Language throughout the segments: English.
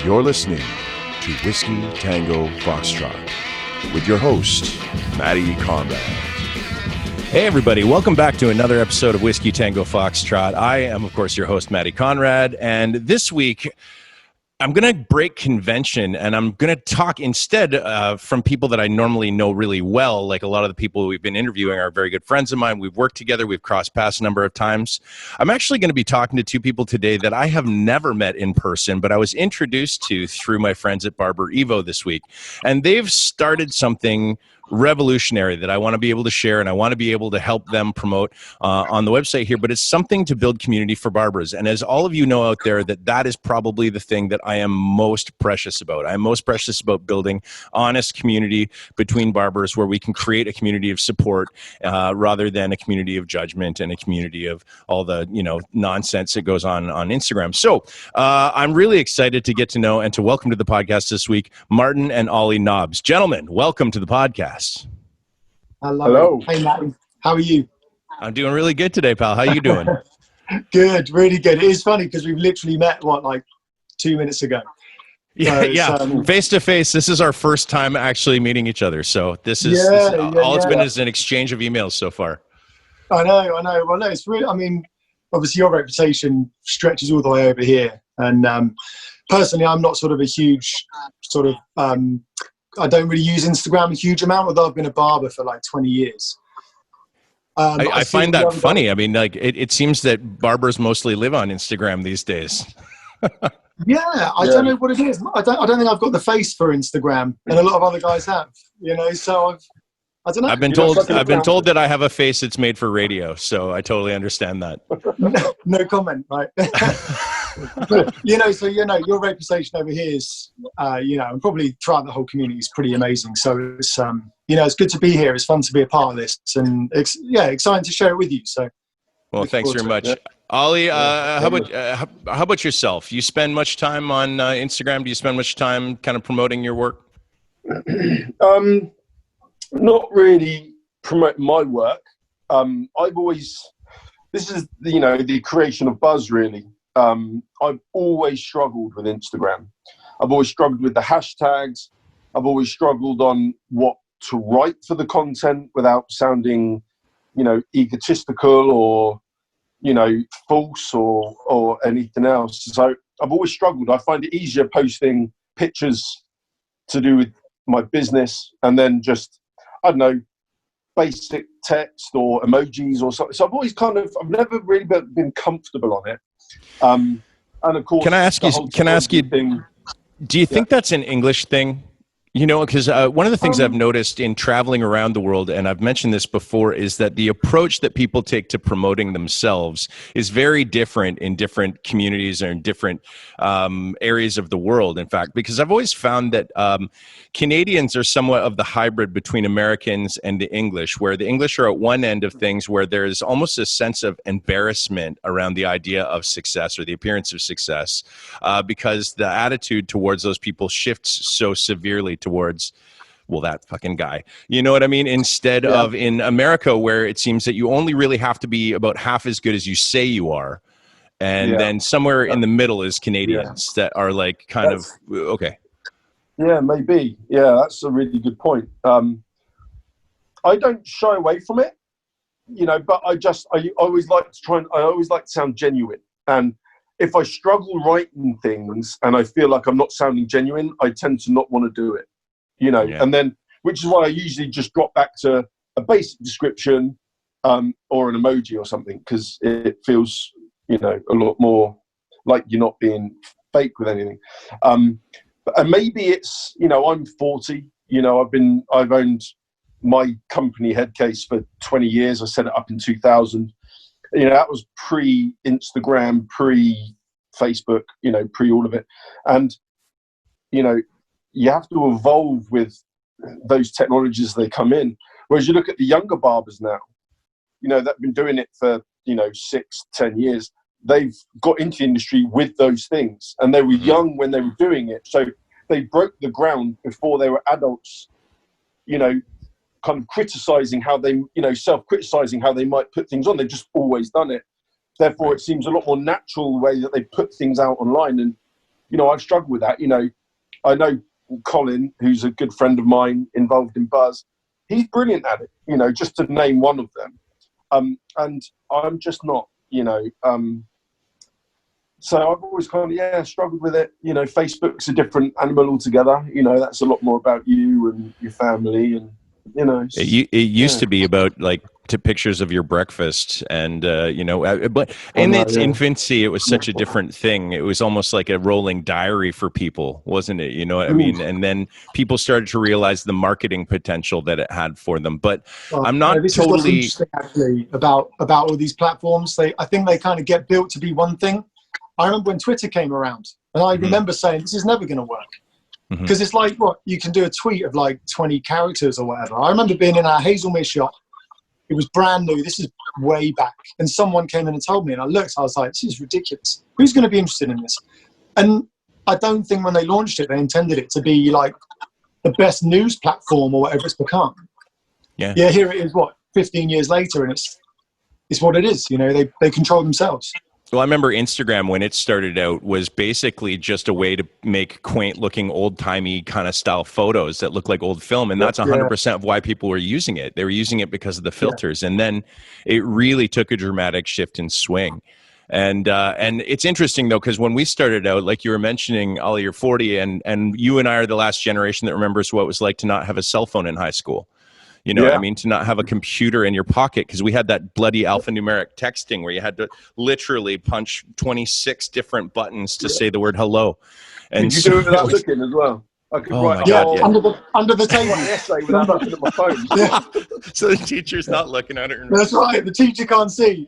You're listening to Whiskey Tango Foxtrot with your host, Matty Conrad. Hey everybody, welcome back to another episode of Whiskey Tango Foxtrot. I am, of course, your host, Matty Conrad, and this week I'm going to break convention, and I'm going to talk instead from people that I normally know really well. Like a lot of the people we've been interviewing are very good friends of mine. We've worked together. We've crossed paths a number of times. I'm actually going to be talking to two people today that I have never met in person, but I was introduced to through my friends at Barber Evo this week. And they've started something revolutionary that I want to be able to share, and I want to be able to help them promote on the website here, but it's something to build community for barbers. And as all of you know out there, that is probably the thing that I am most precious about. I'm most precious about building honest community between barbers where we can create a community of support rather than a community of judgment and a community of all the nonsense that goes on Instagram. So I'm really excited to get to know and to welcome to the podcast this week Martin and Ollie Hobbs. Gentlemen, welcome to the podcast. Hello. Hey, Matt. How are you? I'm doing really good today, pal. How you doing? Good, really good. It is funny because we've literally met, like 2 minutes ago. Yeah. Face to face. This is our first time actually meeting each other. So this is all it's been is an exchange of emails so far. I know. Well, no, it's really, obviously your reputation stretches all the way over here. And personally, I'm not sort of a huge I don't really use Instagram a huge amount, although I've been a barber for like 20 years. I find that funny. I mean, like it seems that barbers mostly live on Instagram these days. I don't know what it is. I don't think I've got the face for Instagram, and a lot of other guys have. So I don't know. I've been told that I have a face that's made for radio, so I totally understand that. No comment, right? Your reputation over here is, and probably throughout the whole community is pretty amazing. So it's, it's good to be here. It's fun to be a part of this, and exciting to share it with you. So, well, thanks very much, Ollie. How about yourself? You spend much time on Instagram? Do you spend much time kind of promoting your work? Not really promoting my work. This is the creation of buzz, really. I've always struggled with Instagram. I've always struggled with the hashtags. I've always struggled on what to write for the content without sounding, egotistical or, false or anything else. So I've always struggled. I find it easier posting pictures to do with my business and then just, I don't know, basic text or emojis or something. So I've never really been comfortable on it. And of course, can I ask you, do you think that's an English thing? Because one of the things I've noticed in traveling around the world, and I've mentioned this before, is that the approach that people take to promoting themselves is very different in different communities or in different areas of the world, in fact, because I've always found that Canadians are somewhat of the hybrid between Americans and the English, where the English are at one end of things where there's almost a sense of embarrassment around the idea of success or the appearance of success, because the attitude towards those people shifts so severely towards, well, that fucking guy. You know what I mean? Instead of in America, where it seems that you only really have to be about half as good as you say you are. And then somewhere in the middle is Canadians that are like okay. Yeah, maybe. Yeah, that's a really good point. I don't shy away from it, but I always like to sound genuine. And if I struggle writing things and I feel like I'm not sounding genuine, I tend to not want to do it, and then, which is why I usually just drop back to a basic description or an emoji or something, because it feels, a lot more like you're not being fake with anything. And maybe it's, I'm 40, I've owned my company Headcase for 20 years. I set it up in 2000. That was pre-Instagram, pre-Facebook, pre all of it. And, you have to evolve with those technologies as they come in. Whereas you look at the younger barbers now, that've been doing it for, 6-10 years. They've got into the industry with those things. And they were young when they were doing it. So they broke the ground before they were adults, kind of criticizing how they, self-criticizing how they might put things on. They've just always done it. Therefore, it seems a lot more natural the way that they put things out online. And I've struggled with that. I know Colin, who's a good friend of mine involved in Buzz, he's brilliant at it, just to name one of them. And I'm just not, so I've always kind of, struggled with it. Facebook's a different animal altogether. That's a lot more about you and your family and, It used to be about like pictures of your breakfast and but in its infancy it was such a different thing. It was almost like a rolling diary for people, wasn't it? You know what I mean? And then people started to realize the marketing potential that it had for them. But I'm not this totally is what's interesting actually about all these platforms. I think they kind of get built to be one thing. I remember when Twitter came around and I remember saying this is never going to work. Because it's like, you can do a tweet of like 20 characters or whatever. I remember being in our Hazelmere shop. It was brand new. This is way back. And someone came in and told me, and I looked, I was like, this is ridiculous. Who's going to be interested in this? And I don't think when they launched it, they intended it to be like the best news platform or whatever it's become. Yeah, here it is, 15 years later, and it's what it is. They control themselves. Well, I remember Instagram when it started out was basically just a way to make quaint-looking, old-timey kind of style photos that look like old film, and that's 100% of why people were using it. They were using it because of the filters, and then it really took a dramatic shift in swing. And it's interesting though, because when we started out, like you were mentioning, Ollie, you're 40, and you and I are the last generation that remembers what it was like to not have a cell phone in high school. You know what I mean? To not have a computer in your pocket, because we had that bloody alphanumeric texting where you had to literally punch 26 different buttons to say the word hello. And did you do it without looking as well? I could write under the table. An essay without looking at my phone. So the teacher's not looking at it. That's right. The teacher can't see.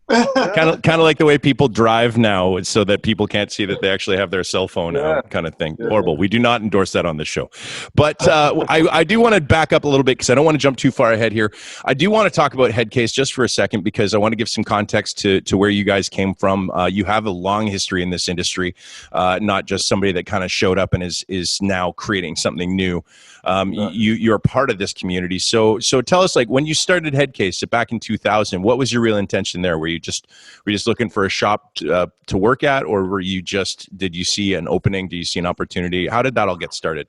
Kind of like the way people drive now, so that people can't see that they actually have their cell phone out, kind of thing. Horrible. We do not endorse that on this show. But I do want to back up a little bit because I don't want to jump too far ahead here. I do want to talk about Headcase just for a second because I want to give some context to where you guys came from. You have a long history in this industry, not just somebody that kind of showed up and is now creating something new. You're part of this community. So tell us, like, when you started Headcase back in 2000, what was your real intention there? Were you just looking for a shop to work at, or did you see an opening? Do you see an opportunity? How did that all get started?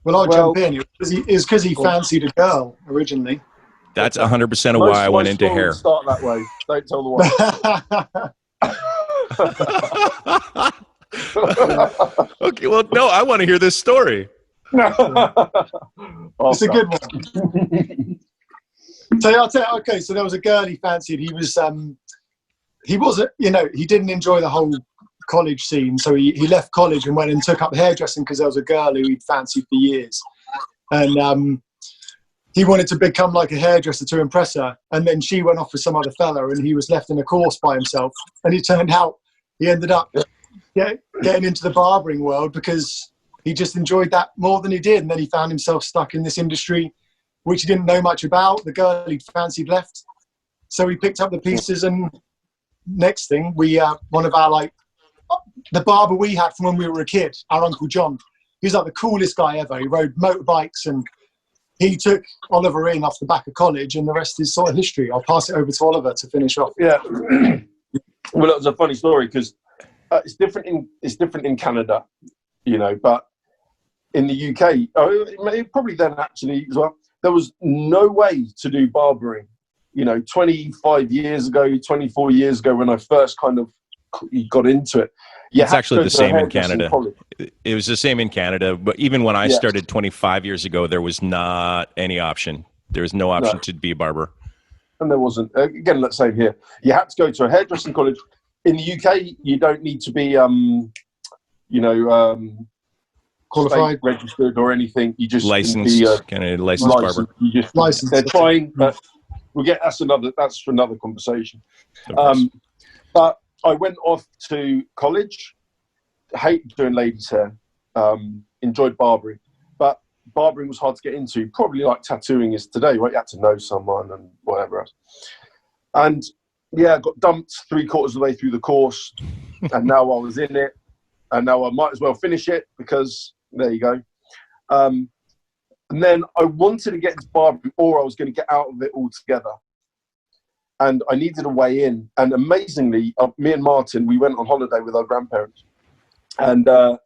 Well, I'll jump in. It was because he fancied a girl originally. That's 100% of why I went into hair. Start that way. Don't tell the wife. Okay, well, no, I want to hear this story. It's a good one. So I'll tell you, okay, so there was a girl he fancied. He wasn't, he didn't enjoy the whole college scene. So he left college and went and took up hairdressing because there was a girl who he'd fancied for years. And he wanted to become like a hairdresser to impress her. And then she went off with some other fella and he was left in a course by himself. And it turned out he ended up getting into the barbering world because he just enjoyed that more than he did. And then he found himself stuck in this industry, which he didn't know much about. The girl he fancied left. So he picked up the pieces, and next thing, one of our, the barber we had from when we were a kid, our Uncle John, he was like the coolest guy ever. He rode motorbikes, and he took Oliver in off the back of college, and the rest is sort of history. I'll pass it over to Oliver to finish off. Yeah. Well, it was a funny story because it's different in Canada, but in the UK, probably then actually as well, there was no way to do barbering. 25 years ago, 24 years ago, when I first kind of got into it. It's actually the same in Canada. It was the same in Canada, but even when I started 25 years ago, there was not any option. There was no option to be a barber. And there wasn't. Again, let's say here, you had to go to a hairdressing college. In the UK, you don't need to be, qualified, registered, or anything. You just licensed, kind of licensed barber. You just licensed. They're trying, but that's for another conversation. But I went off to college. Hated doing ladies' hair. Enjoyed barbering, but barbering was hard to get into. Probably like tattooing is today, right? You had to know someone and whatever else. And I got dumped 3/4 of the way through the course, and now I was in it, and now I might as well finish it because there you go. And then I wanted to get into barbering, or I was going to get out of it altogether. And I needed a way in. And amazingly, me and Martin, we went on holiday with our grandparents. And our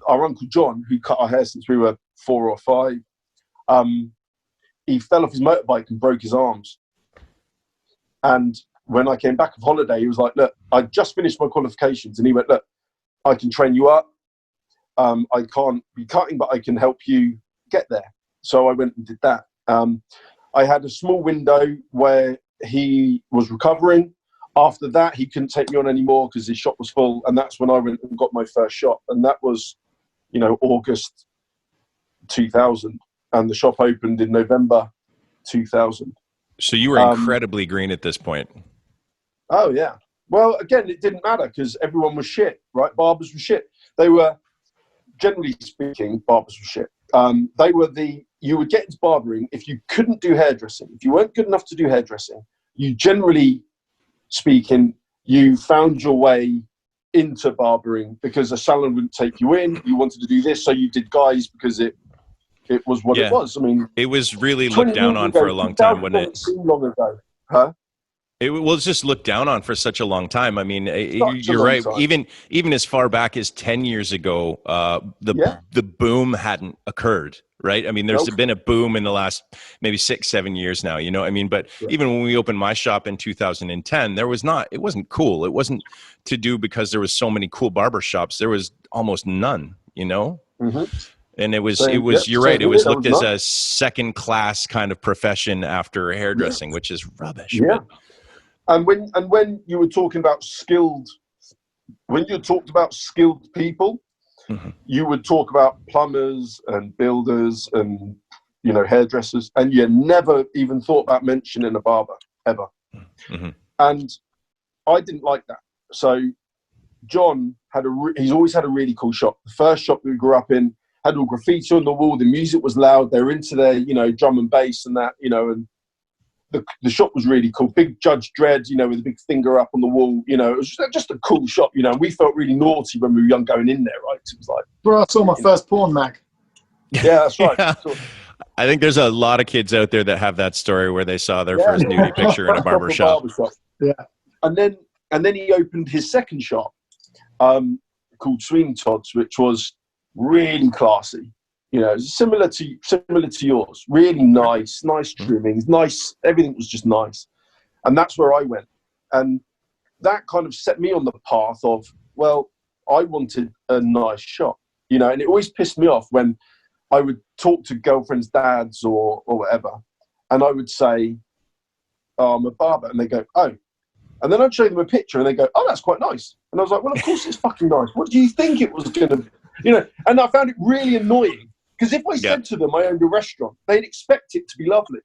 Uncle John, who cut our hair since we were 4 or 5, he fell off his motorbike and broke his arms. And when I came back of holiday, he was like, look, I just finished my qualifications. And he went, look, I can train you up. I can't be cutting, but I can help you get there. So I went and did that. I had a small window where he was recovering. After that, he couldn't take me on anymore because his shop was full. And that's when I went and got my first shop. And that was, August 2000. And the shop opened in November 2000. So you were incredibly green at this point. Oh, yeah. Well, again, it didn't matter because everyone was shit, right? Barbers were shit. They were, generally speaking, barbers were shit. You would get into barbering if you couldn't do hairdressing. If you weren't good enough to do hairdressing, you generally speaking, you found your way into barbering because a salon wouldn't take you in. You wanted to do this, so you did guys because it was what it was. I mean, it was really looked down on for a long time, wasn't it? Seemed long ago, huh? It was just looked down on for such a long time. I mean, you're right. Even as far back as 10 years ago, the boom hadn't occurred, right? I mean, there's been a boom in the last maybe 6-7 years now, you know what I mean? But even when we opened my shop in 2010, it wasn't cool. It wasn't to do because there was so many cool barber shops. There was almost none, Mm-hmm. And it was, you're right. It was looked as a second class kind of profession after hairdressing, which is rubbish. Yeah. And when you were talking about skilled people, mm-hmm. you would talk about plumbers and builders and, hairdressers, and you never even thought about mentioning a barber ever. Mm-hmm. And I didn't like that. So John he's always had a really cool shop. The first shop that we grew up in had all graffiti on the wall. The music was loud. They were into their, drum and bass and that, and the shop was really cool. Big Judge Dredd, with a big finger up on the wall. It was just a cool shop, and we felt really naughty when we were young going in there, right? It was like, bro, I saw my first porn mag. Yeah, that's right. Yeah. I think there's a lot of kids out there that have that story where they saw their first nudie picture in a barbershop. Yeah. And then he opened his second shop called Sweeney Todd's, which was really classy. Similar to yours. Really nice trimmings, nice. Everything was just nice, and that's where I went, and that kind of set me on the path of, well, I wanted a nice shop, and it always pissed me off when I would talk to girlfriends' dads or whatever, and I would say, "Oh, I'm a barber," and they go, "Oh," and then I'd show them a picture, and they go, "Oh, that's quite nice," and I was like, "Well, of course it's fucking nice. What do you think it was going to?" And I found it really annoying. Because if I said to them I owned a restaurant, they'd expect it to be lovely.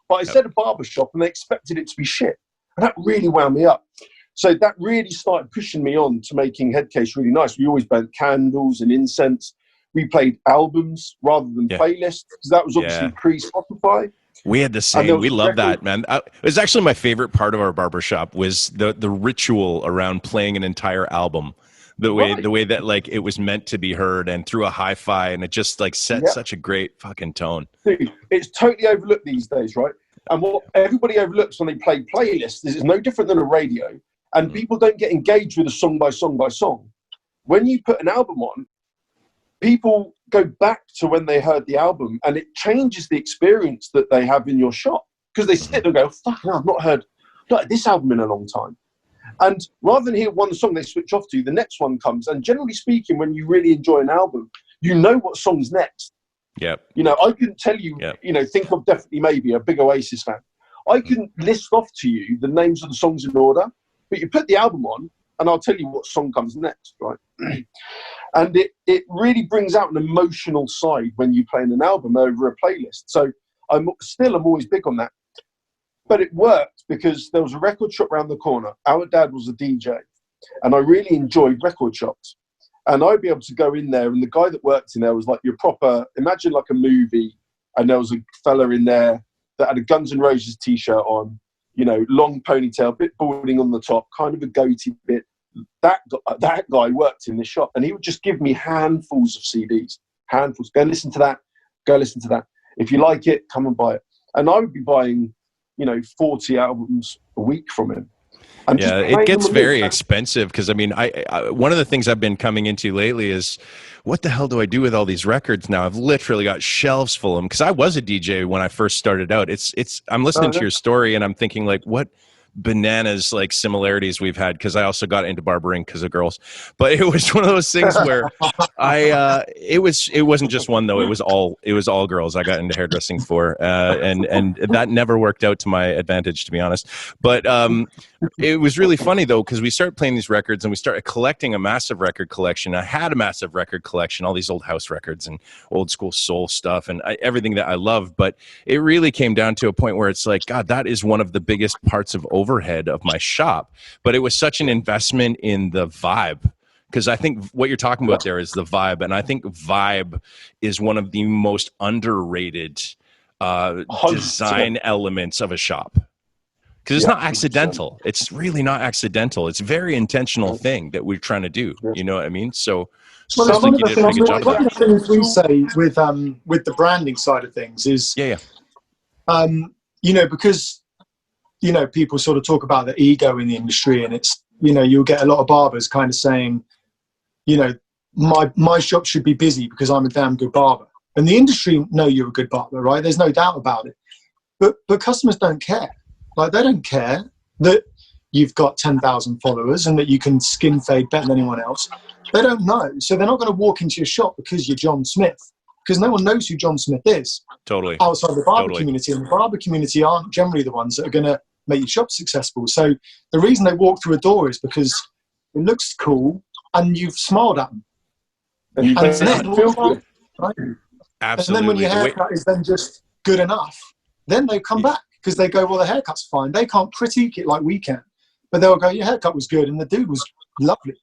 But I said a barbershop and they expected it to be shit. And that really wound me up. So that really started pushing me on to making Headcase really nice. We always burnt candles and incense. We played albums rather than playlists, because that was obviously pre-Spotify. We had the same. We love that, man. It was actually my favorite part of our barbershop was the ritual around playing an entire album. The way that like it was meant to be heard and through a hi-fi, and it just like set such a great fucking tone. Dude, it's totally overlooked these days, right? And what everybody overlooks when they play playlists is it's no different than a radio, and people don't get engaged with a song by song by song. When you put an album on, people go back to when they heard the album, and it changes the experience that they have in your shop, because they sit there and go, "Fuck, I've not heard this album in a long time." And rather than hear one song they switch off to, the next one comes. And generally speaking, when you really enjoy an album, you know what song's next. Yeah. I couldn't tell you, think of Definitely Maybe, a big Oasis fan. I couldn't list off to you the names of the songs in order, but you put the album on and I'll tell you what song comes next, right? And it really brings out an emotional side when you're playing an album over a playlist. So I'm always big on that. But it worked because there was a record shop around the corner. Our dad was a DJ, and I really enjoyed record shops. And I'd be able to go in there, and the guy that worked in there was like your proper, imagine like a movie, and there was a fella in there that had a Guns N' Roses t-shirt on, long ponytail, bit balding on the top, kind of a goatee bit. That guy worked in the shop, and he would just give me handfuls of CDs, handfuls. Go listen to that. Go listen to that. If you like it, come and buy it. And I would be buying 40 albums a week from him. And Yeah, just it paying gets them a very list. expensive because I mean, I one of the things I've been coming into lately is what the hell do I do with all these records now? I've literally got shelves full of them because I was a DJ when I first started out. I'm listening to your story and I'm thinking like, what bananas like similarities we've had because I also got into barbering because of girls. But it was one of those things where it wasn't just one though. It was all girls I got into hairdressing for, and that never worked out to my advantage, to be honest. But it was really funny though because we started playing these records and we started collecting a massive record collection. I had a massive record collection, all these old house records and old school soul stuff and everything that I love. But it really came down to a point where it's like, God, that is one of the biggest parts of overhead of my shop. But it was such an investment in the vibe. Because I think what you're talking about there is the vibe. And I think vibe is one of the most underrated design elements of a shop. Because it's not accidental. 100%. It's really not accidental. It's a very intentional thing that we're trying to do. You know what I mean? So well, I think you did a pretty good job of one of that. the things we say with the branding side of things is, Yeah. you know, because, you know, people sort of talk about the ego in the industry and it's, you know, you'll get a lot of barbers kind of saying, you know, my shop should be busy because I'm a damn good barber. And the industry know you're a good barber, right? There's no doubt about it. But customers don't care. Like, they don't care that you've got 10,000 followers and that you can skin fade better than anyone else. They don't know. So they're not going to walk into your shop because you're John Smith, because no one knows who John Smith is. Totally. Outside the barber community. And the barber community aren't generally the ones that are going to make your shop successful. So the reason they walk through a door is because it looks cool and you've smiled at them. And you feel good. Right? Absolutely. And then when your haircut is then just good enough, then they come back because they go, well, the haircut's fine. They can't critique it like we can. But they'll go, your haircut was good and the dude was lovely.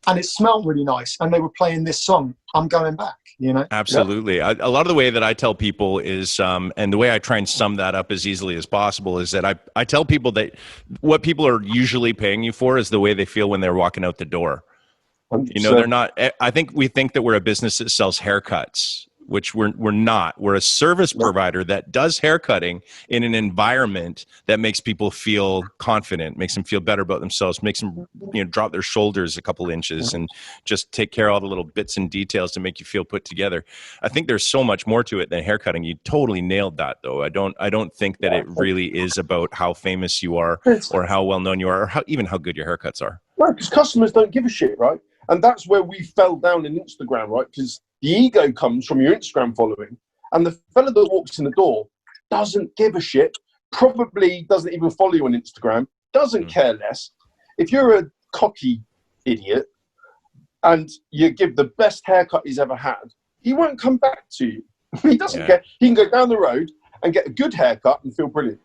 And it smelled really nice. And they were playing this song, I'm going back, you know? Absolutely. A lot of the way that I tell people is, and the way I try and sum that up as easily as possible is that I tell people that what people are usually paying you for is the way they feel when they're walking out the door. 100%. You know, they're not, I think we think that we're a business that sells haircuts, which we're not. We're a service provider that does haircutting in an environment that makes people feel confident, makes them feel better about themselves, makes them, you know, drop their shoulders a couple inches and just take care of all the little bits and details to make you feel put together. I think there's so much more to it than haircutting. You totally nailed that though. I don't think that it really is about how famous you are or how well known you are or even how good your haircuts are. No, because customers don't give a shit, right? And that's where we fell down in Instagram, right? Because the ego comes from your Instagram following, and the fella that walks in the door doesn't give a shit, probably doesn't even follow you on Instagram, doesn't care less. If you're a cocky idiot and you give the best haircut he's ever had, he won't come back to you. He doesn't care. He can go down the road and get a good haircut and feel brilliant,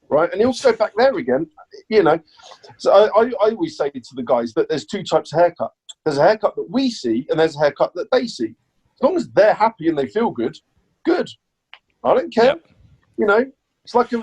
right? And he'll go back there again, you know. So I always say to the guys that there's two types of haircut. There's a haircut that we see and there's a haircut that they see. As long as they're happy and they feel good, good. I don't care. Yep. You know,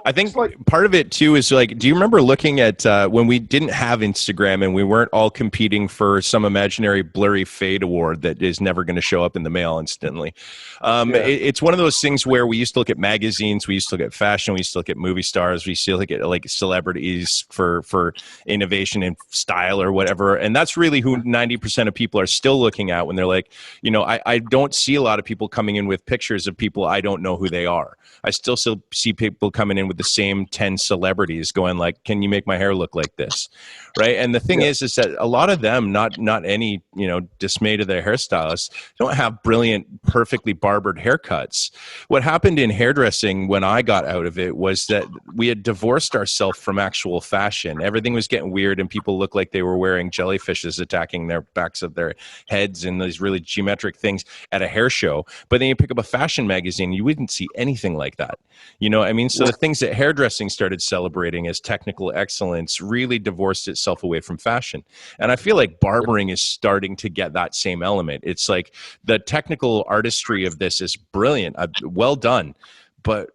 I think part of it too is like, do you remember looking at when we didn't have Instagram and we weren't all competing for some imaginary blurry fade award that is never going to show up in the mail instantly? It's one of those things where we used to look at magazines, we used to look at fashion, we used to look at movie stars, we used to look at like celebrities for innovation and style or whatever. And that's really who 90% of people are still looking at when they're like, you know, I don't see a lot of people coming in with pictures of people I don't know who they are. I still see people coming in with the same 10 celebrities going like, can you make my hair look like this? Right. And the thing is that a lot of them, not any, you know, dismay to their hairstylists, don't have brilliant, perfectly barbered haircuts. What happened in hairdressing when I got out of it was that we had divorced ourselves from actual fashion. Everything was getting weird and people looked like they were wearing jellyfishes attacking their backs of their heads and these really geometric things at a hair show. But then you pick up a fashion magazine, you wouldn't see anything like that. You know what I mean? So the things that hairdressing started celebrating as technical excellence really divorced itself away from fashion. And I feel like barbering is starting to get that same element. It's like the technical artistry of this is brilliant. Well done. But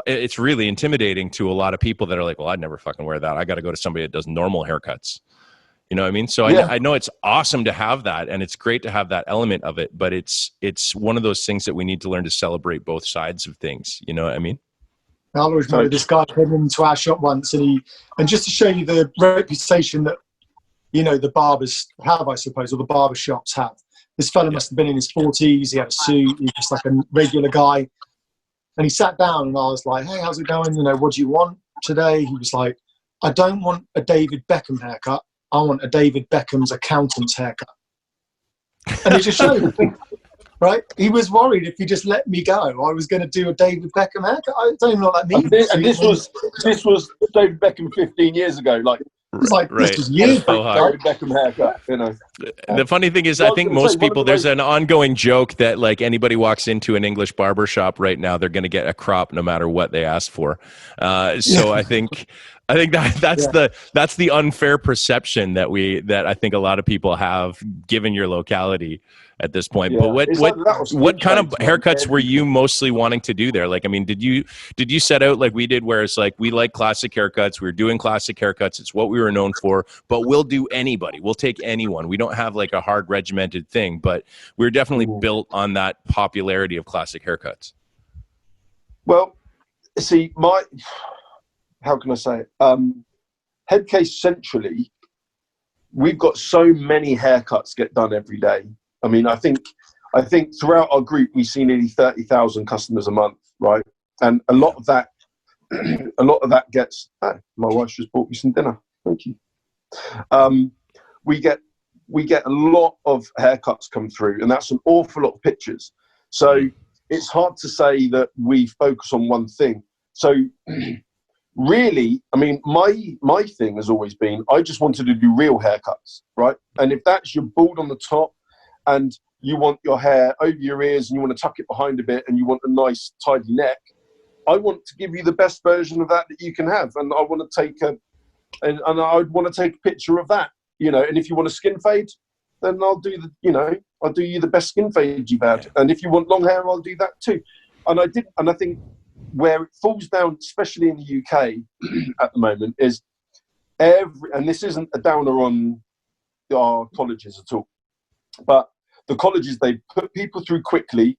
it's really intimidating to a lot of people that are like, well, I'd never fucking wear that. I got to go to somebody that does normal haircuts. You know what I mean? So I know it's awesome to have that and it's great to have that element of it, but it's one of those things that we need to learn to celebrate both sides of things. You know what I mean? I'll always remember this guy came into our shop once, and just to show you the reputation that, you know, the barbers have, I suppose, or the barber shops have. This fella must have been in his 40s. He had a suit. He was just like a regular guy. And he sat down, and I was like, "Hey, how's it going? You know, what do you want today?" He was like, "I don't want a David Beckham haircut. I want a David Beckham's accountant's haircut." And it just showed, right? He was worried if he just let me go, I was going to do a David Beckham haircut. I don't even know what that means. And this was David Beckham 15 years ago. Like, it's like, right. This was years ago. David Beckham haircut, you know. The funny thing is, I think most people, there's an ongoing joke that like anybody walks into an English barber shop right now, they're going to get a crop no matter what they ask for. So I think that's the unfair perception that I think a lot of people have given your locality at this point. Yeah. But what kind of haircuts were you mostly wanting to do there? Like, I mean, did you set out like we did, where it's like, we like classic haircuts, we were doing classic haircuts, it's what we were known for, but we'll do anybody, we'll take anyone. We don't have like a hard regimented thing, but we're definitely built on that popularity of classic haircuts. Well, see, how can I say it? Headcase centrally, we've got so many haircuts get done every day. I mean, I think throughout our group, we see nearly 30,000 customers a month, right? And a lot of that gets, my wife just bought me some dinner. Thank you. We get a lot of haircuts come through, and that's an awful lot of pictures. So it's hard to say that we focus on one thing. So really, I mean, my thing has always been, I just wanted to do real haircuts, right? And if that's your bald on the top, and you want your hair over your ears and you want to tuck it behind a bit and you want a nice tidy neck, I want to give you the best version of that you can have. And I want to take I'd want to take a picture of that, you know. And if you want a skin fade, then I'll do you the best skin fade you've had. And if you want long hair, I'll do that too. And I think where it falls down, especially in the UK at the moment, is and this isn't a downer on our colleges at all, but the colleges, they put people through quickly.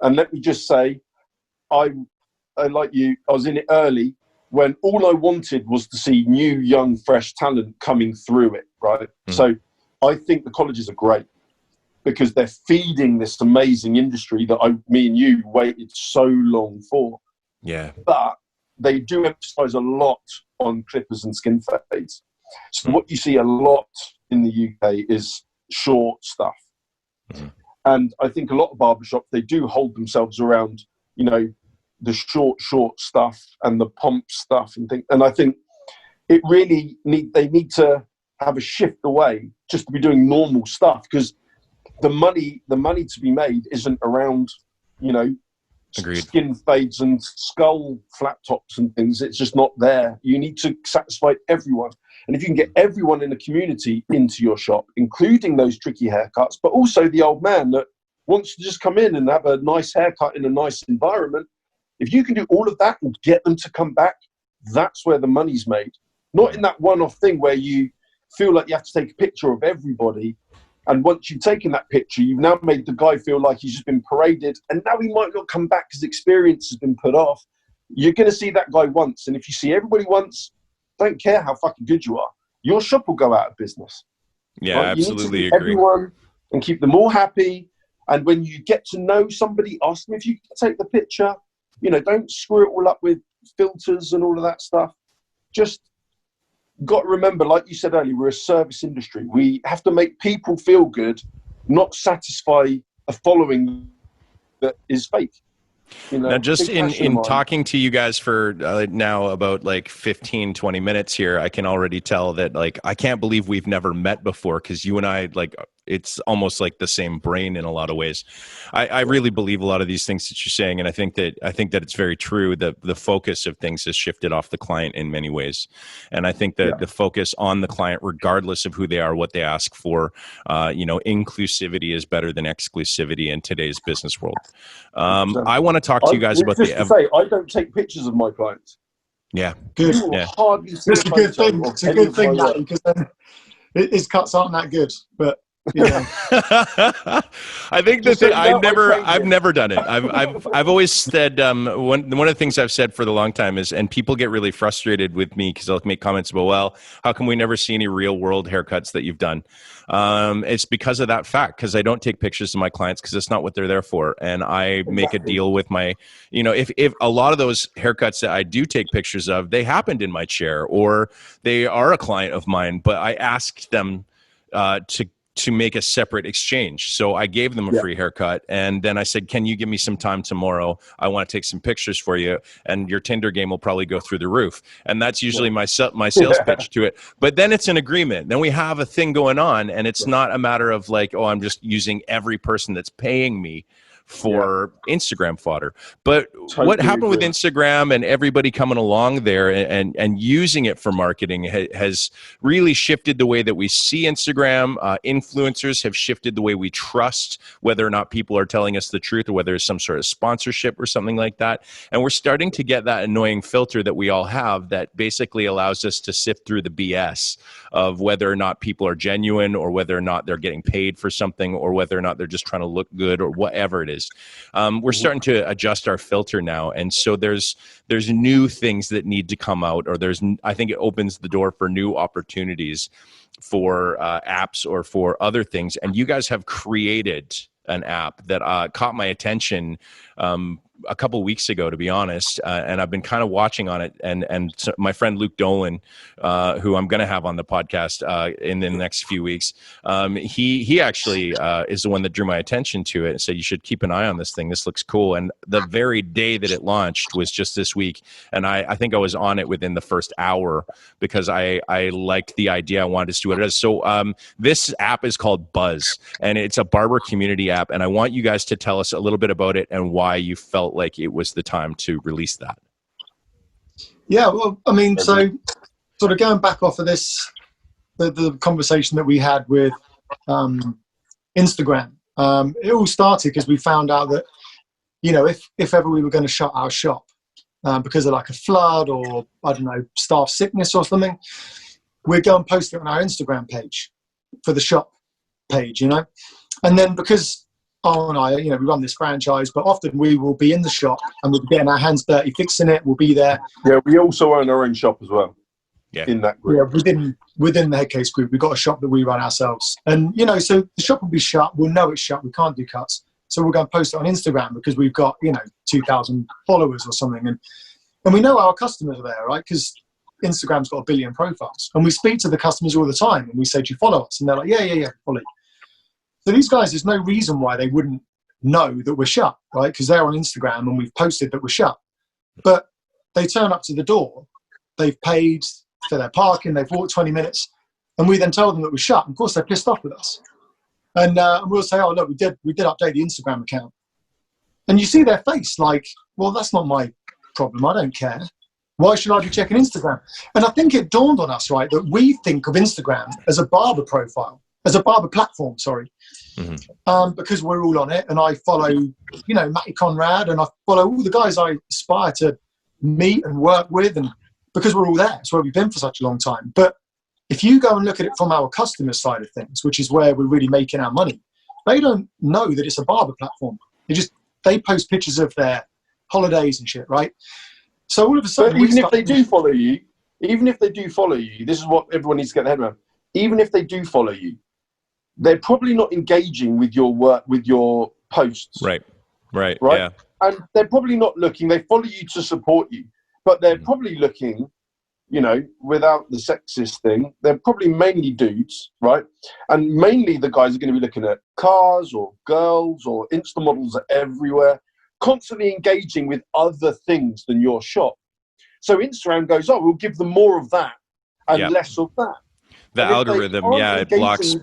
And let me just say, I like you, I was in it early when all I wanted was to see new, young, fresh talent coming through it, right? So I think the colleges are great because they're feeding this amazing industry that me and you waited so long for. Yeah. But they do emphasize a lot on clippers and skin fades. So what you see a lot in the UK is short stuff. And I think a lot of barbershops, they do hold themselves around, you know, the short stuff and the pomp stuff and things. And I think it really they need to have a shift away just to be doing normal stuff, because the money to be made isn't around, you know, skin fades and skull flat tops and things. It's just not there. You need to satisfy everyone. And if you can get everyone in the community into your shop, including those tricky haircuts, but also the old man that wants to just come in and have a nice haircut in a nice environment, if you can do all of that and get them to come back, that's where the money's made. Not in that one-off thing where you feel like you have to take a picture of everybody, and once you've taken that picture, you've now made the guy feel like he's just been paraded, and now he might not come back because experience has been put off. You're going to see that guy once, and if you see everybody once, don't care how fucking good you are, your shop will go out of business. Yeah, right? Absolutely you need to agree. Everyone and keep them all happy. And when you get to know somebody, ask them if you can take the picture. You know, don't screw it all up with filters and all of that stuff. Just got to remember, like you said earlier, we're a service industry. We have to make people feel good, not satisfy a following that is fake. You know, now, just in talking to you guys for now about like 15, 20 minutes here, I can already tell that like I can't believe we've never met before, because you and I, like, it's almost like the same brain in a lot of ways. I really believe a lot of these things that you're saying, and I think that it's very true that the focus of things has shifted off the client in many ways. And I think that the focus on the client, regardless of who they are, what they ask for, you know, inclusivity is better than exclusivity in today's business world. I want to talk to you guys about I don't take pictures of my clients. Yeah, good. Yeah. It's a good thing. It's a good thing, because his cuts aren't that good. But Yeah. I think the Just so thing you know, I've never done it. I've always said one of the things I've said for the long time is, and people get really frustrated with me because they'll make comments about, well, how come we never see any real world haircuts that you've done? It's because of that fact, because I don't take pictures of my clients because it's not what they're there for, and I make a deal with my, if a lot of those haircuts that I do take pictures of, they happened in my chair or they are a client of mine, but I asked them to make a separate exchange. So I gave them a free haircut, and then I said, can you give me some time tomorrow? I want to take some pictures for you, and your Tinder game will probably go through the roof. And that's usually my sales pitch to it. But then it's an agreement. Then we have a thing going on, and it's not a matter of like, oh, I'm just using every person that's paying me for Instagram fodder. But Totally what happened with agree. Instagram and everybody coming along there and using it for marketing has really shifted the way that we see Instagram. Influencers have shifted the way we trust whether or not people are telling us the truth or whether it's some sort of sponsorship or something like that. And we're starting to get that annoying filter that we all have that basically allows us to sift through the BS of whether or not people are genuine or whether or not they're getting paid for something or whether or not they're just trying to look good or whatever it is. We're starting to adjust our filter now, and so there's new things that need to come out, or I think it opens the door for new opportunities for apps or for other things. And you guys have created an app that caught my attention a couple weeks ago, to be honest, and I've been kind of watching on it. And so my friend Luke Dolan, who I'm going to have on the podcast in the next few weeks, he actually is the one that drew my attention to it and said, you should keep an eye on this thing. This looks cool. And the very day that it launched was just this week. And I think I was on it within the first hour because I liked the idea. I wanted to see what it is. So this app is called Buzz, and it's a barber community app. And I want you guys to tell us a little bit about it and why you felt like it was the time to release that. Yeah, well, I mean, so sort of going back off of this, the conversation that we had with Instagram, it all started because we found out that, if ever we were going to shut our shop because of like a flood or, I don't know, staff sickness or something, we'd go and post it on our Instagram page for the shop page, And then because and I, we run this franchise, but often we will be in the shop and we'll be getting our hands dirty, fixing it. We'll be there. Yeah, we also own our own shop as well. Yeah. In that group. Yeah, within the Headcase group, we've got a shop that we run ourselves. And, so the shop will be shut. We'll know it's shut. We can't do cuts. So we're going to post it on Instagram because we've got, 2,000 followers or something. And we know our customers are there, right? Because Instagram's got 1 billion profiles. And we speak to the customers all the time. And we say, do you follow us? And they're like, yeah, follow you. So these guys, there's no reason why they wouldn't know that we're shut, right? Because they're on Instagram and we've posted that we're shut. But they turn up to the door, they've paid for their parking, they've walked 20 minutes, and we then tell them that we're shut. And of course, they're pissed off with us. And we'll say, oh, look, we did update the Instagram account. And you see their face like, well, that's not my problem. I don't care. Why should I be checking Instagram? And I think it dawned on us, right, that we think of Instagram as a barber profile. As a barber platform, sorry, because we're all on it, and I follow, Matty Conrad, and I follow all the guys I aspire to meet and work with, and because we're all there, it's where we've been for such a long time. But if you go and look at it from our customer side of things, which is where we're really making our money, they don't know that it's a barber platform. They post pictures of their holidays and shit, right? So all of a sudden, even if they do follow you, this is what everyone needs to get their head around. Even if they do follow you, they're probably not engaging with your work, with your posts. Right. Yeah. And they're probably not looking, they follow you to support you, but they're probably looking, without the sexist thing, they're probably mainly dudes, right? And mainly the guys are going to be looking at cars or girls or Insta models are everywhere, constantly engaging with other things than your shop. So Instagram goes, oh, we'll give them more of that and less of that. The algorithm, it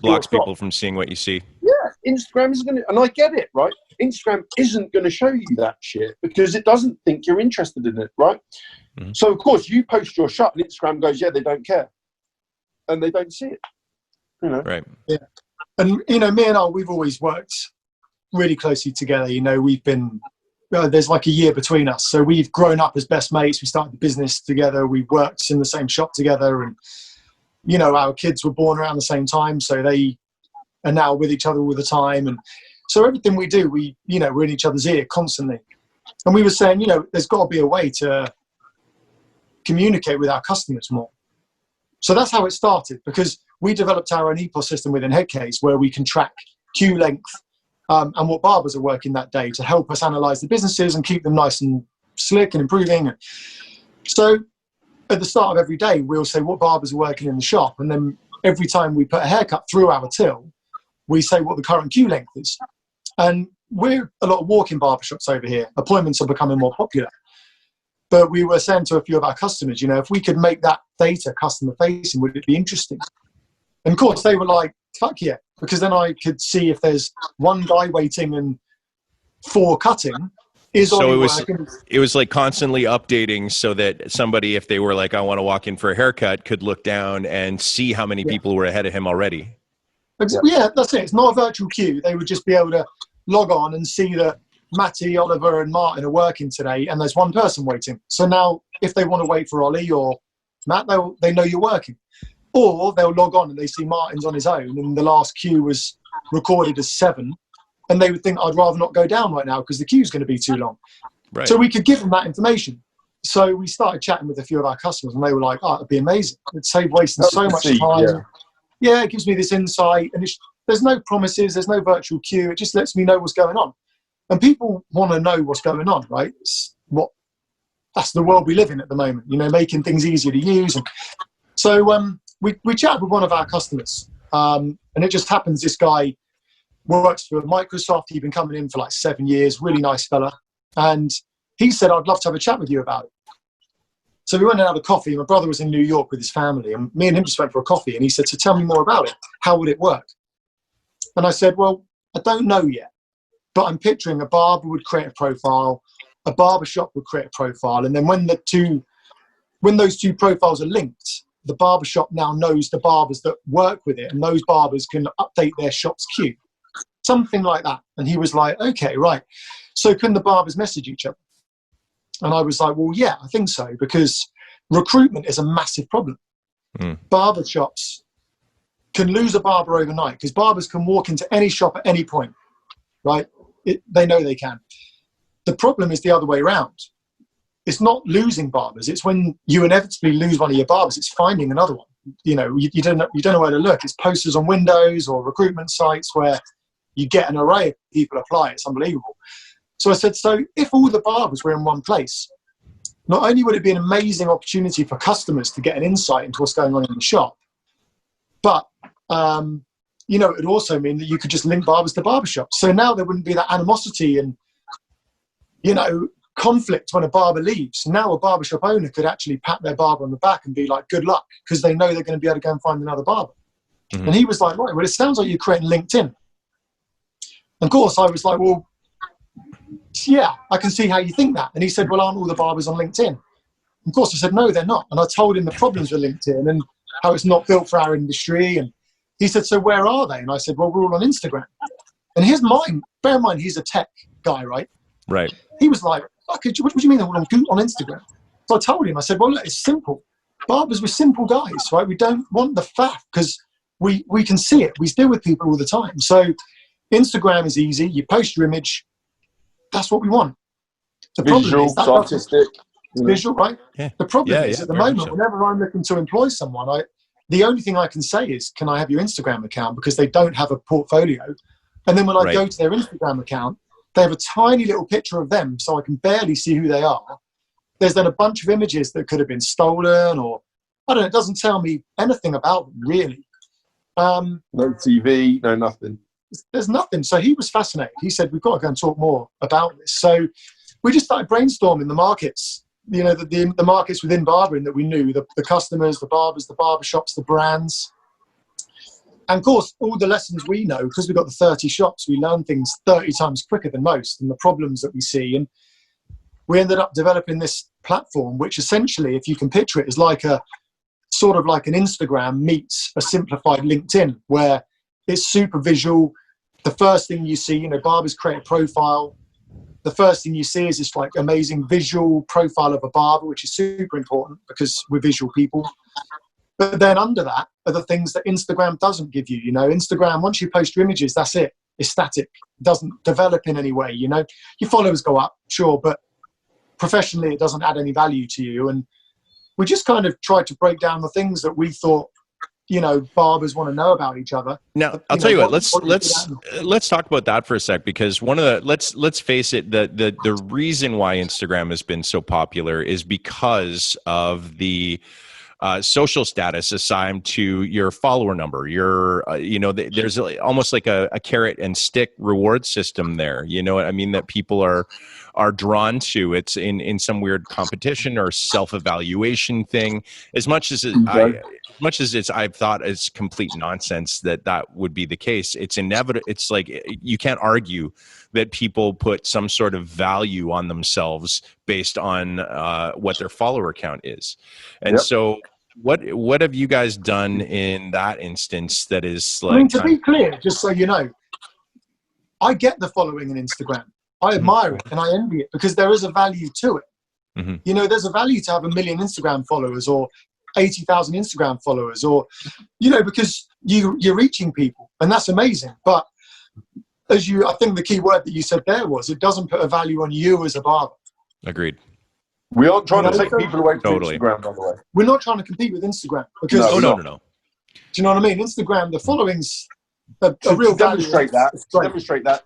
blocks people from seeing what you see. Yeah, Instagram isn't going to, and I get it, right? Instagram isn't going to show you that shit because it doesn't think you're interested in it, right? Mm-hmm. So, of course, you post your shop and Instagram goes, yeah, they don't care. And they don't see it, Right. Yeah. And, me and we've always worked really closely together. We've been, there's like a year between us. So we've grown up as best mates. We started the business together. We worked in the same shop together, and our kids were born around the same time, so they are now with each other all the time. And so everything we do, we're in each other's ear constantly. And we were saying, there's got to be a way to communicate with our customers more. So that's how it started, because we developed our own EPOS system within Headcase where we can track queue length and what barbers are working that day to help us analyze the businesses and keep them nice and slick and improving. So at the start of every day, we'll say what barbers are working in the shop. And then every time we put a haircut through our till, we say what the current queue length is. And we're a lot of walk-in barbershops over here. Appointments are becoming more popular. But we were saying to a few of our customers, if we could make that data customer-facing, would it be interesting? And of course, they were like, fuck yeah, because then I could see if there's one guy waiting and 4 cutting. So it was like constantly updating so that somebody, if they were like, I want to walk in for a haircut, could look down and see how many people were ahead of him already. Yeah, that's it. It's not a virtual queue. They would just be able to log on and see that Matty, Oliver and Martin are working today and there's one person waiting. So now if they want to wait for Ollie or Matt, they know you're working. Or they'll log on and they see Martin's on his own and the last queue was recorded as 7. And they would think, I'd rather not go down right now because the queue's going to be too long. Right. So we could give them that information. So we started chatting with a few of our customers and they were like, oh, it'd be amazing. It'd save wasting so much time. Yeah, it gives me this insight. And there's no promises. There's no virtual queue. It just lets me know what's going on. And people want to know what's going on, right? That's the world we live in at the moment, making things easier to use. And so we chatted with one of our customers. And it just happens this guy works for Microsoft. He'd been coming in for like 7 years, really nice fella. And he said, I'd love to have a chat with you about it. So we went and had a coffee. My brother was in New York with his family and me and him just went for a coffee. And he said, so tell me more about it. How would it work? And I said, well, I don't know yet, but I'm picturing a barber would create a profile, a barber shop would create a profile. And then when those two profiles are linked, the barber shop now knows the barbers that work with it and those barbers can update their shop's queue. Something like that. And he was like, okay, right. So can the barbers message each other? And I was like, well, yeah, I think so, because recruitment is a massive problem. Barber shops can lose a barber overnight because barbers can walk into any shop at any point, right? They know they can. The problem is the other way around. It's not losing barbers. It's when you inevitably lose one of your barbers, it's finding another one. You don't know where to look. It's posters on windows or recruitment sites where you get an array of people apply. It's unbelievable. So I said, so if all the barbers were in one place, not only would it be an amazing opportunity for customers to get an insight into what's going on in the shop, but, it would also mean that you could just link barbers to barbershops. So now there wouldn't be that animosity and, conflict when a barber leaves. Now a barbershop owner could actually pat their barber on the back and be like, good luck, because they know they're going to be able to go and find another barber. Mm-hmm. And he was like, right, well, it sounds like you're creating LinkedIn. Of course, I was like, well, yeah, I can see how you think that. And he said, well, aren't all the barbers on LinkedIn? Of course, I said, no, they're not. And I told him the problems with LinkedIn and how it's not built for our industry. And he said, so where are they? And I said, well, we're all on Instagram. And his mind, bear in mind, he's a tech guy, right? Right. He was like, what do you mean they're all on Instagram? So I told him, I said, well, look, it's simple. Barbers, we're simple guys, right? We don't want the faff because we can see it. We deal with people all the time. So Instagram is easy. You post your image. That's what we want. The visual, artistic. Visual, right? Yeah. The problem is at the moment, whenever I'm looking to employ someone, the only thing I can say is, can I have your Instagram account? Because they don't have a portfolio. And then when I go to their Instagram account, they have a tiny little picture of them, so I can barely see who they are. There's then a bunch of images that could have been stolen or, I don't know, it doesn't tell me anything about them, really. No TV, no nothing. There's nothing. So he was fascinated. He said, we've got to go and talk more about this. So we just started brainstorming the markets, the markets within barbering that we knew, the customers, the barbers, the barbershops, the brands. And of course, all the lessons we know, because we've got the 30 shops, we learn things 30 times quicker than most and the problems that we see. And we ended up developing this platform, which essentially, if you can picture it, is like a sort of like an Instagram meets a simplified LinkedIn, where it's super visual. The first thing you see, barbers create a profile. The first thing you see is this like amazing visual profile of a barber, which is super important because we're visual people. But then under that are the things that Instagram doesn't give you. You know, Instagram, once you post your images, that's it. It's static. It doesn't develop in any way. You know, your followers go up, sure, but professionally, it doesn't add any value to you. And we just kind of tried to break down the things that we thought, you know, barbers want to know about each other. Now, I'll tell you what. Let's talk about that for a sec, because one of the let's face it, the reason why Instagram has been so popular is because of the social status assigned to your follower number. There's almost like a carrot and stick reward system there. You know what I mean? That people are drawn to. It's in some weird competition or self-evaluation thing. As much as I've thought it's complete nonsense that would be the case. It's inevitable. It's like you can't argue that people put some sort of value on themselves based on what their follower count is. And so what have you guys done in that instance that is like... I mean, to be clear, just so you know, I get the following on Instagram. I admire it and I envy it because there is a value to it. Mm-hmm. You know, there's a value to have 1 million Instagram followers or 80,000 Instagram followers, or, you know, because you're reaching people, and that's amazing. But I think the key word that you said there was, it doesn't put a value on you as a barber. Agreed. We aren't trying to take people away from Instagram, by the way. We're not trying to compete with Instagram because no. Do you know what I mean? Instagram, the following's a real value. Demonstrate that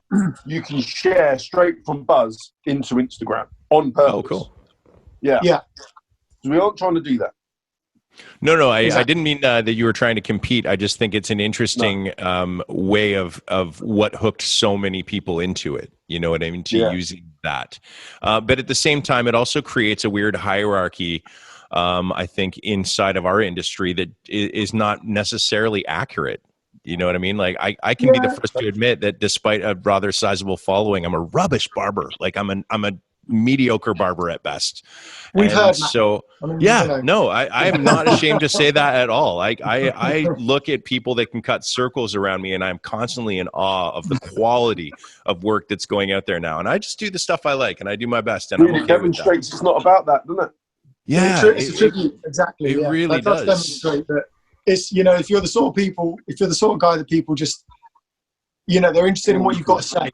you can share straight from Buzz into Instagram on purpose. Oh, cool. Yeah. So we aren't trying to do that. No, I didn't mean that you were trying to compete. I just think it's an interesting way of what hooked so many people into it. You know what I mean? Using that. But at the same time, it also creates a weird hierarchy, I think, inside of our industry that is not necessarily accurate. You know what I mean? Like I can be the first to admit that despite a rather sizable following, I'm a rubbish barber. Like I'm a mediocre barber at best. We've heard so I am not ashamed to say that at all. Like I look at people that can cut circles around me and I'm constantly in awe of the quality of work that's going out there now. And I just do the stuff I like and I do my best. And really demonstrates it's not about that, doesn't it? Yeah, exactly. It really does demonstrate that it's, you know, if you're the sort of guy that people just, you know, they're interested in what you've got to say.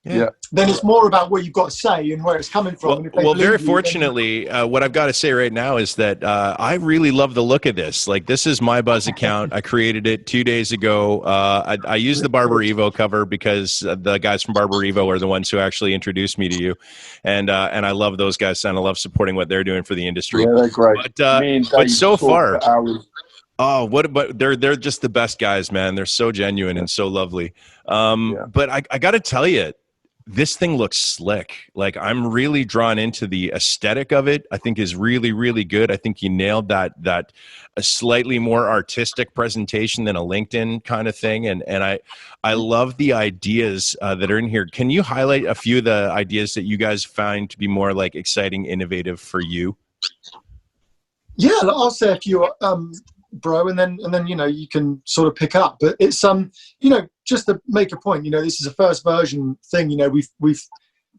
Yeah. Then it's more about what you've got to say and where it's coming from. Well, very fortunately, what I've got to say right now is that I really love the look of this. Like, this is my Buzz account. I created it 2 days ago. I used the Barber Evo cover because the guys from Barber Evo are the ones who actually introduced me to you, and I love those guys and I love supporting what they're doing for the industry. Yeah, they're great. But so far, but they're just the best guys, man. They're so genuine and so lovely. But I got to tell you, this thing looks slick. Like, I'm really drawn into the aesthetic of it. I think is really, really good. I think you nailed that a slightly more artistic presentation than a LinkedIn kind of thing. And I love the ideas that are in here. Can you highlight a few of the ideas that you guys find to be more like exciting, innovative for you? Yeah, I'll say a few, bro, and then you know, you can sort of pick up. But it's you know, just to make a point, you know, this is a first version thing. You know, we've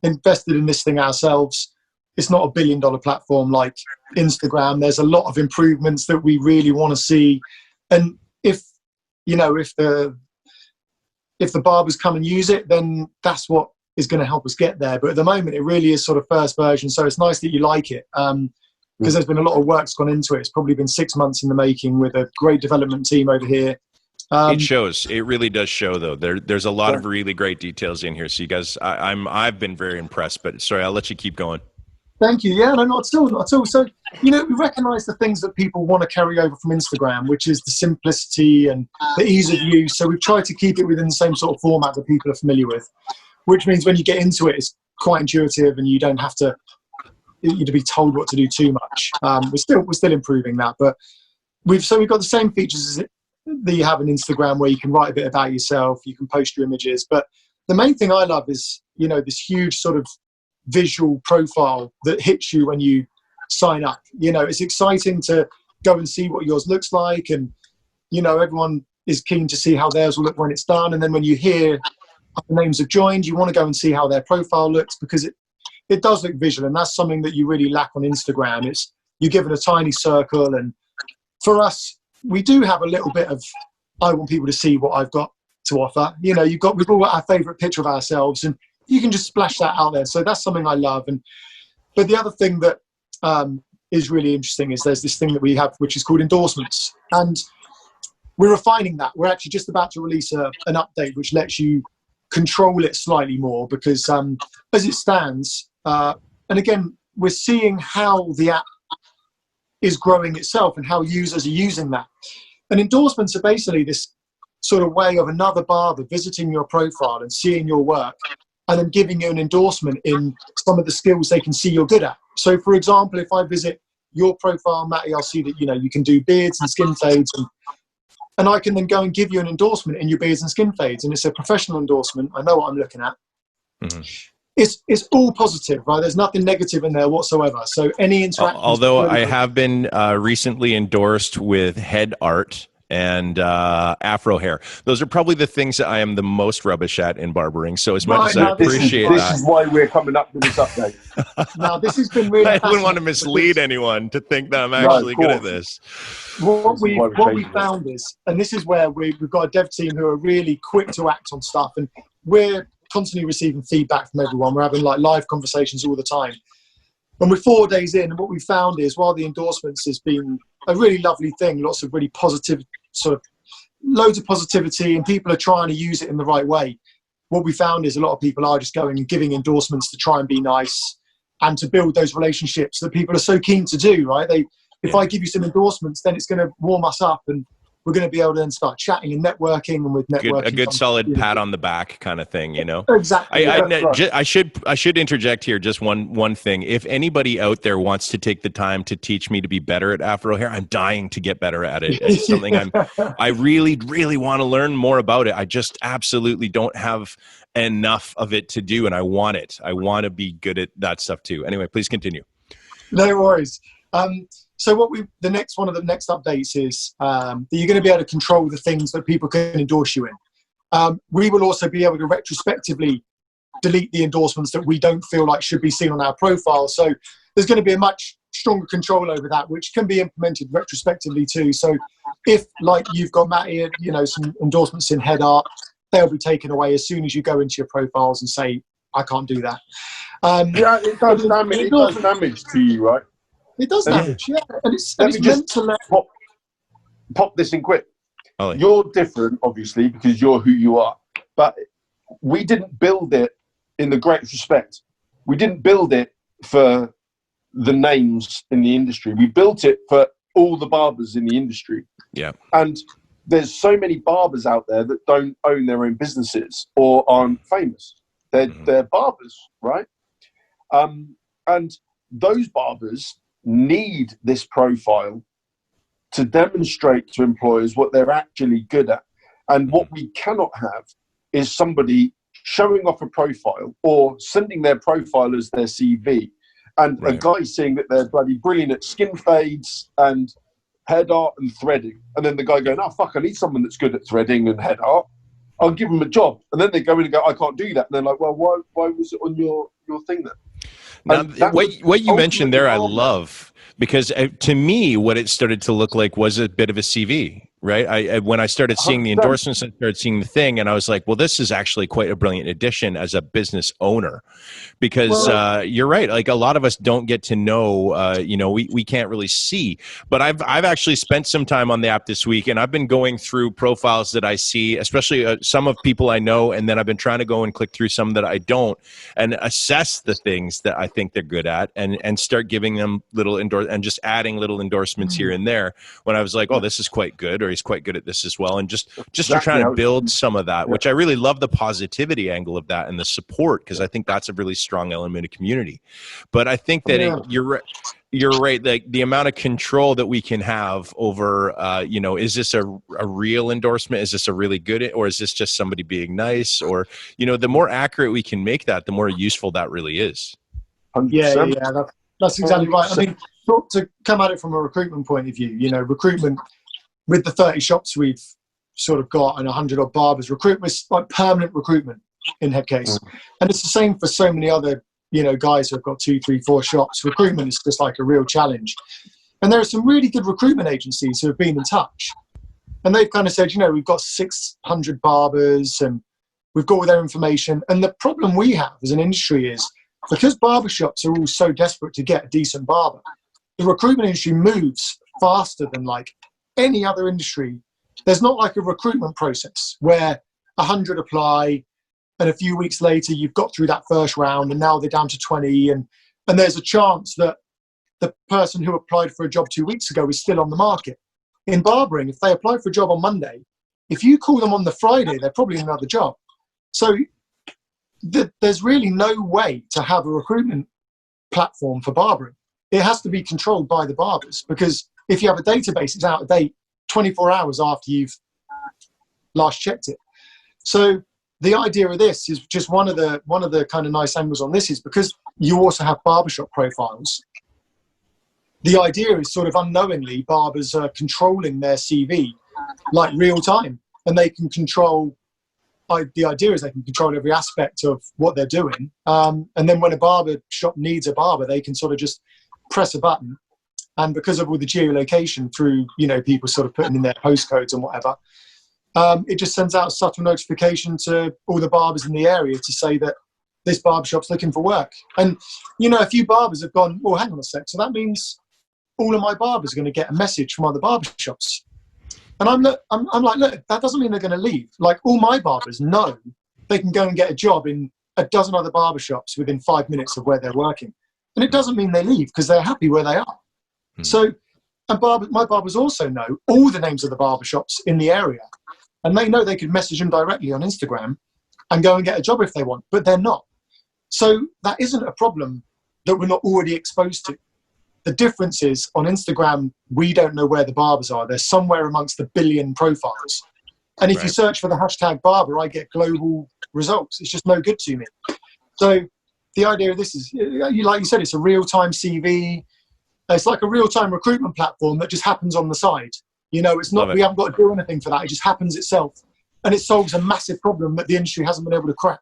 invested in this thing ourselves. It's not $1 billion platform like Instagram. There's a lot of improvements that we really want to see. And if the barbers come and use it, then that's what is going to help us get there. But at the moment, it really is sort of first version. So it's nice that you like it. Because there's been a lot of work's gone into it. It's probably been 6 months in the making with a great development team over here. It shows. It really does show, though. There's a lot of really great details in here. So you guys, I've been very impressed. But sorry, I'll let you keep going. Thank you. Yeah, no, not at all. So, you know, we recognise the things that people want to carry over from Instagram, which is the simplicity and the ease of use. So we've tried to keep it within the same sort of format that people are familiar with, which means when you get into it, it's quite intuitive and you don't have to be told what to do too much. We're still improving that, but we've got the same features that you have on Instagram, where you can write a bit about yourself, you can post your images. But the main thing I love is, you know, this huge sort of visual profile that hits you when you sign up. You know, it's exciting to go and see what yours looks like, and you know, everyone is keen to see how theirs will look when it's done. And then when you hear the names have joined, you want to go and see how their profile looks, because it does look visual, and that's something that you really lack on Instagram. It's you're given a tiny circle, and for us, we do have a little bit of, I want people to see what I've got to offer. You know, we've all got our favourite picture of ourselves, and you can just splash that out there. So that's something I love. But the other thing that is really interesting is there's this thing that we have, which is called endorsements. And we're refining that. We're actually just about to release an update which lets you control it slightly more, because as it stands, and again, we're seeing how the app is growing itself and how users are using that. And endorsements are basically this sort of way of another barber visiting your profile and seeing your work and then giving you an endorsement in some of the skills they can see you're good at. So, for example, if I visit your profile, Matty, I'll see that, you know, you can do beards and skin fades, and I can then go and give you an endorsement in your beards and skin fades, and it's a professional endorsement. I know what I'm looking at. Mm-hmm. It's all positive, right? There's nothing negative in there whatsoever. So any interaction. Although I have been recently endorsed with head art and afro hair. Those are probably the things that I am the most rubbish at in barbering. So as much as I appreciate this is why we're coming up with this update. Now, this has been really I wouldn't want to mislead anyone to think that I'm actually good at this. What we found is, and this is where we've got a dev team who are really quick to act on stuff, and we're constantly receiving feedback from everyone. We're having like live conversations all the time. And we're 4 days in, and what we found is, while the endorsements has been a really lovely thing, lots of really positive, sort of loads of positivity, and people are trying to use it in the right way. What we found is a lot of people are just going and giving endorsements to try and be nice and to build those relationships that people are so keen to do, right? If I give you some endorsements, then it's going to warm us up, and we're going to be able to then start chatting and networking, and with networking, a good solid pat on the back kind of thing, you know. Exactly. I should interject here just one thing. If anybody out there wants to take the time to teach me to be better at afro hair, I'm dying to get better at it. It's something I really want to learn more about it. I just absolutely don't have enough of it to do, and I want it. I want to be good at that stuff too. Anyway, please continue. No worries. So the next updates is that you're going to be able to control the things that people can endorse you in. We will also be able to retrospectively delete the endorsements that we don't feel like should be seen on our profile. So there's going to be a much stronger control over that, which can be implemented retrospectively too. So if, like, you've got, Matty, you know, some endorsements in head art, they'll be taken away as soon as you go into your profiles and say, I can't do that. Yeah, it does damage. It does damage to you, right? It does damage, yeah. And it's meant to let... Pop this in quick. Ollie. You're different, obviously, because you're who you are. But we didn't build it in the greatest respect. We didn't build it for the names in the industry. We built it for all the barbers in the industry. Yeah. And there's so many barbers out there that don't own their own businesses or aren't famous. They're barbers, right? And those barbers need this profile to demonstrate to employers what they're actually good at. And what we cannot have is somebody showing off a profile or sending their profile as their CV, and a guy saying that they're bloody brilliant at skin fades and head art and threading, and then the guy going, oh fuck, I need someone that's good at threading and head art, I'll give them a job. And then they go in and go, I can't do that. And they're like, well, why was it on your thing then? Now, what you mentioned there, I love, because to me, what it started to look like was a bit of a CV, right? When I started seeing the endorsements, I started seeing the thing, and I was like, well, this is actually quite a brilliant addition as a business owner, because you're right. Like, a lot of us don't get to know, we can't really see, but I've actually spent some time on the app this week, and I've been going through profiles that I see, especially some of people I know, and then I've been trying to go and click through some that I don't and assess the things that I think they're good at, and start giving them little and just adding little endorsements here and there when I was like, oh, this is quite good, or he's quite good at this as well, and just to try to build some of that, which I really love the positivity angle of that and the support, because I think that's a really strong element of community. But I think that you're right. Like, the amount of control that we can have over, is this a real endorsement? Is this a really good, or is this just somebody being nice? Or, the more accurate we can make that, the more useful that really is. 100%. Yeah, that's exactly right. I mean, to come at it from a recruitment point of view, recruitment with the 30 shops we've sort of got and 100 odd barbers, recruitment is like permanent recruitment in Headcase. And it's the same for so many other, guys who've got 2, 3, 4 shops. Recruitment is just like a real challenge. And there are some really good recruitment agencies who have been in touch. And they've kind of said, we've got 600 barbers and we've got all their information. And the problem we have as an industry is because barbershops are all so desperate to get a decent barber, the recruitment industry moves faster than like any other industry. There's not like a recruitment process where 100 apply and a few weeks later you've got through that first round and now they're down to 20 and there's a chance that the person who applied for a job 2 weeks ago is still on the market. In barbering, if they apply for a job on Monday, if you call them on the Friday, they're probably in another job. So there's really no way to have a recruitment platform for barbering. It has to be controlled by the barbers, because if you have a database, it's out of date 24 hours after you've last checked it. So the idea of this is just one of the kind of nice angles on this is because you also have barbershop profiles. The idea is sort of unknowingly barbers are controlling their CV like real time, and they can control. The idea is they can control every aspect of what they're doing, and then when a barber shop needs a barber, they can sort of just press a button, and because of all the geolocation through people sort of putting in their postcodes and whatever, it just sends out a subtle notification to all the barbers in the area to say that this barbershop's looking for work. And a few barbers have gone, well, hang on a sec, so that means all of my barbers are going to get a message from other barbershops. And I'm like, look, that doesn't mean they're going to leave. Like, all my barbers know they can go and get a job in a dozen other barbershops within 5 minutes of where they're working. And it doesn't mean they leave because they're happy where they are. So, and my barbers also know all the names of the barbershops in the area. And they know they could message them directly on Instagram and go and get a job if they want, but they're not. So that isn't a problem that we're not already exposed to. The difference is on Instagram, we don't know where the barbers are. They're somewhere amongst the billion profiles. And if you search for the hashtag barber, I get global results. It's just no good to me. So the idea of this is, like you said, it's a real-time CV. It's like a real-time recruitment platform that just happens on the side. It's not, we haven't got to do anything for that. It just happens itself. And it solves a massive problem that the industry hasn't been able to crack.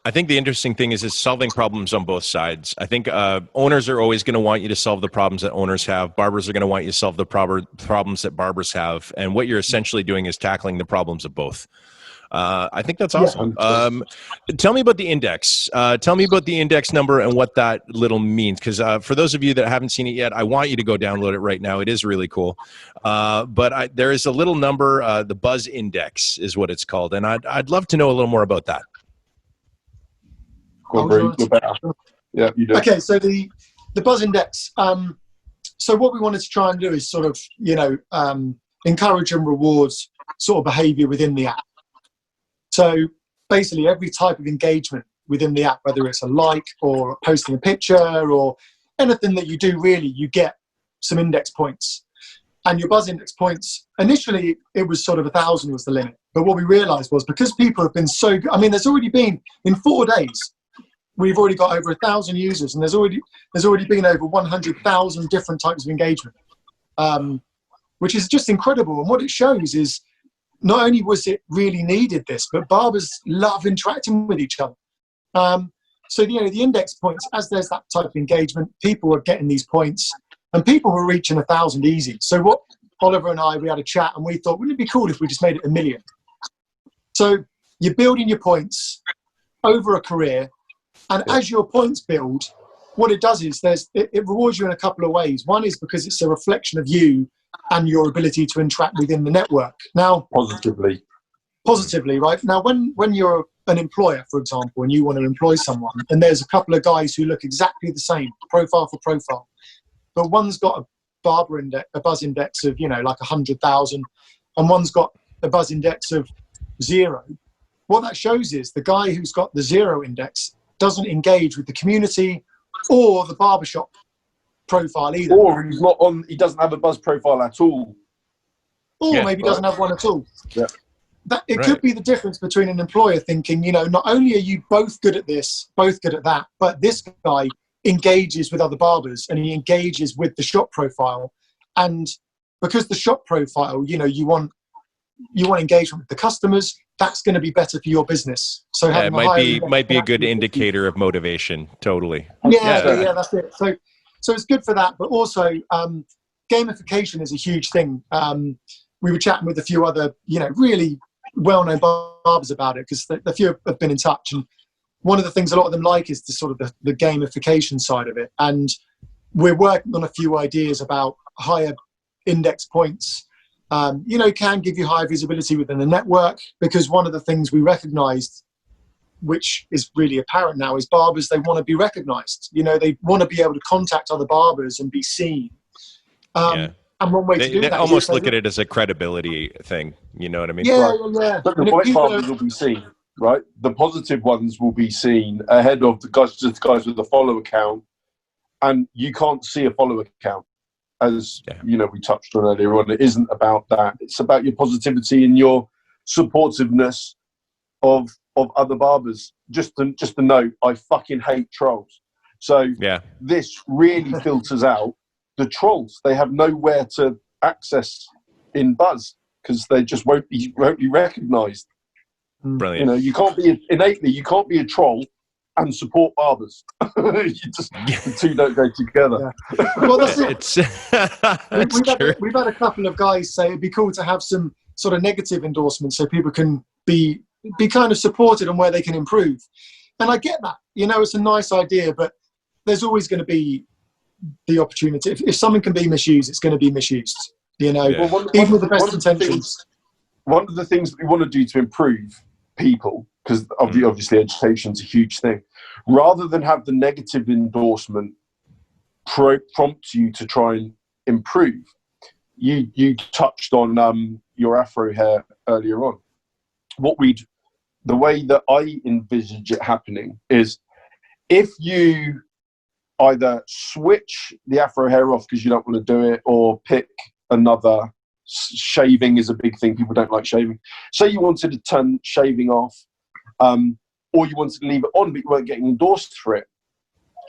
I think the interesting thing is it's solving problems on both sides. I think owners are always going to want you to solve the problems that owners have. Barbers are going to want you to solve the problems that barbers have. And what you're essentially doing is tackling the problems of both. I think that's awesome. Tell me about the index. Tell me about the index number and what that little means. Because for those of you that haven't seen it yet, I want you to go download it right now. It is really cool. But there is a little number, the Buzz Index is what it's called. And I'd love to know a little more about that. Yeah, you do. Okay, so the Buzz Index. So what we wanted to try and do is sort of, encourage and reward sort of behaviour within the app. So basically, every type of engagement within the app, whether it's a like or posting a picture or anything that you do, really, you get some index points. And your Buzz Index points, initially, it was sort of 1,000 was the limit. But what we realised was because people have been so good, there's already been, in 4 days, we've already got over 1,000 users, and there's already been over 100,000 different types of engagement, which is just incredible. And what it shows is not only was it really needed this, but barbers love interacting with each other. So the index points, as there's that type of engagement, people are getting these points, and people were reaching 1,000 easy. So what Oliver and I, we had a chat, and we thought, wouldn't it be cool if we just made it 1 million? So you're building your points over a career. And as your points build, what it does is it rewards you in a couple of ways. One is because it's a reflection of you and your ability to interact within the network. Now, positively, right? Now, when you're an employer, for example, and you want to employ someone, and there's a couple of guys who look exactly the same, profile for profile, but one's got a Buzz Index of, like 100,000, and one's got a Buzz Index of 0. What that shows is the guy who's got the 0 index doesn't engage with the community or the barbershop profile either. Or he doesn't have a Buzz profile at all. Or maybe doesn't have one at all. Yeah. It could be the difference between an employer thinking, not only are you both good at this, both good at that, but this guy engages with other barbers and he engages with the shop profile. And because the shop profile, you want engagement with the customers, that's going to be better for your business. So it might be a good indicator of motivation. Totally. Yeah, that's it. So it's good for that, but also gamification is a huge thing. We were chatting with a few other, really well-known barbers about it, because the few have been in touch. And one of the things a lot of them like is the sort of the gamification side of it. And we're working on a few ideas about higher index points, can give you higher visibility within the network, because one of the things we recognized, which is really apparent now, is barbers, they want to be recognized. They want to be able to contact other barbers and be seen. And one way to do they that almost look at it as a credibility thing. You know what I mean? Yeah, right. yeah. But the white barbers will be seen, right? The positive ones will be seen ahead of the guys with the follow account. And you can't see a follow account, as we touched on earlier on. It isn't about that. It's about your positivity and your supportiveness of other barbers. Just a note, I fucking hate trolls. So this really filters out the trolls. They have nowhere to access in Buzz because they just won't be recognised. Brilliant. You can't be a troll and support barbers. The two don't go together. Yeah. Well, that's it. We've had a couple of guys say it'd be cool to have some sort of negative endorsements so people can be kind of supported on where they can improve. And I get that. It's a nice idea, but there's always going to be the opportunity. If something can be misused, it's going to be misused. Well, even with the best intentions. One of the things that we want to do to improve people, because obviously education's a huge thing, rather than have the negative endorsement prompt you to try and improve. You touched on your afro hair earlier on. The way that I envisage it happening is, if you either switch the afro hair off because you don't want to do it, or pick another. Shaving is a big thing. People don't like shaving. Say you wanted to turn shaving off, or you wanted to leave it on, but you weren't getting endorsed for it.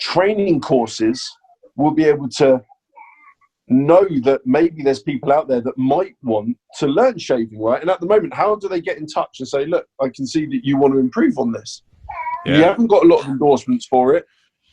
Training courses will be able to know that maybe there's people out there that might want to learn shaving, right? And at the moment, how do they get in touch and say, look, I can see that you want to improve on this. You haven't got a lot of endorsements for it.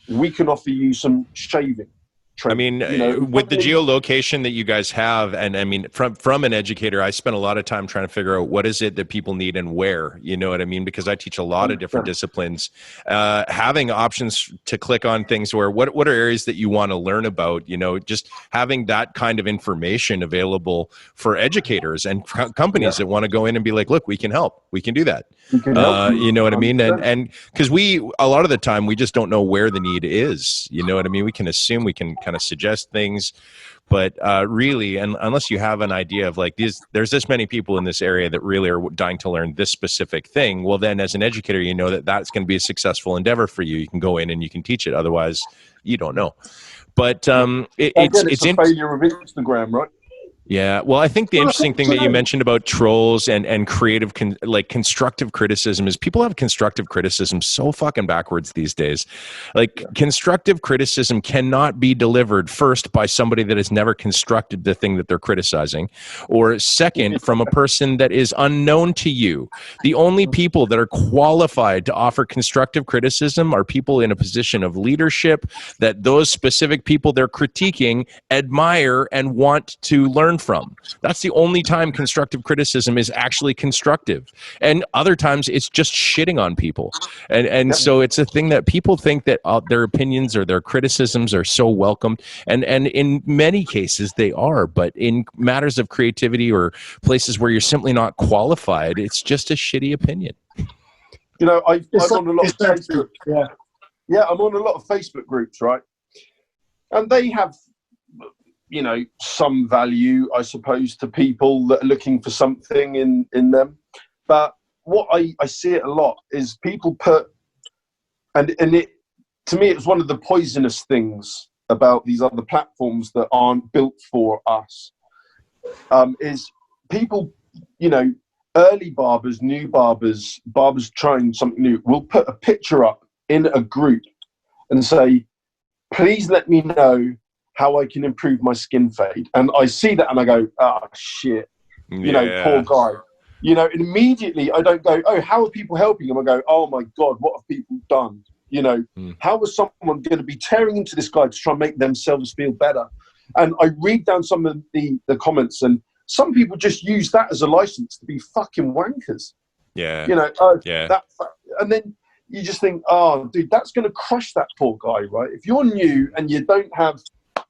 We can offer you some shaving training. I mean, with the geolocation that you guys have, and I mean, from an educator, I spent a lot of time trying to figure out what is it that people need and where, you know what I mean? Because I teach a lot of different disciplines. Having options to click on things where, what are areas that you want to learn about, just having that kind of information available for educators and companies that want to go in and be like, look, we can help. We can do that. You know what I mean? And because a lot of the time, we just don't know where the need is. You know what I mean? We can assume, we can kind of suggest things, but really, and unless you have an idea of like there's this many people in this area that really are dying to learn this specific thing, well, then as an educator, you know that's going to be a successful endeavor for you. You can go in and you can teach it. Otherwise, you don't know. But it's a failure of Instagram, right? Yeah, well, I think the interesting thing that you mentioned about trolls and creative, constructive criticism is people have constructive criticism so fucking backwards these days. Like, constructive criticism cannot be delivered first by somebody that has never constructed the thing that they're criticizing, or second, from a person that is unknown to you. The only people that are qualified to offer constructive criticism are people in a position of leadership that those specific people they're critiquing admire and want to learn from. That's the only time constructive criticism is actually constructive. And other times it's just shitting on people. And so it's a thing that people think that their opinions or their criticisms are so welcomed. And in many cases they are, but in matters of creativity or places where you're simply not qualified, it's just a shitty opinion. I'm on a lot of Facebook. I'm on a lot of Facebook groups, right? And they have some value, I suppose, to people that are looking for something in them. But what I see it a lot is people put, and it, to me, it's one of the poisonous things about these other platforms that aren't built for us, is people, early barbers, new barbers trying something new, will put a picture up in a group and say, please let me know how I can improve my skin fade. And I see that and I go, shit, poor guy. And immediately I don't go, oh, how are people helping him? I go, oh my God, what have people done? How is someone going to be tearing into this guy to try and make themselves feel better? And I read down some of the comments, and some people just use that as a license to be fucking wankers. Yeah. You know, yeah. And then you just think, oh, dude, that's going to crush that poor guy, right? If you're new and you don't have,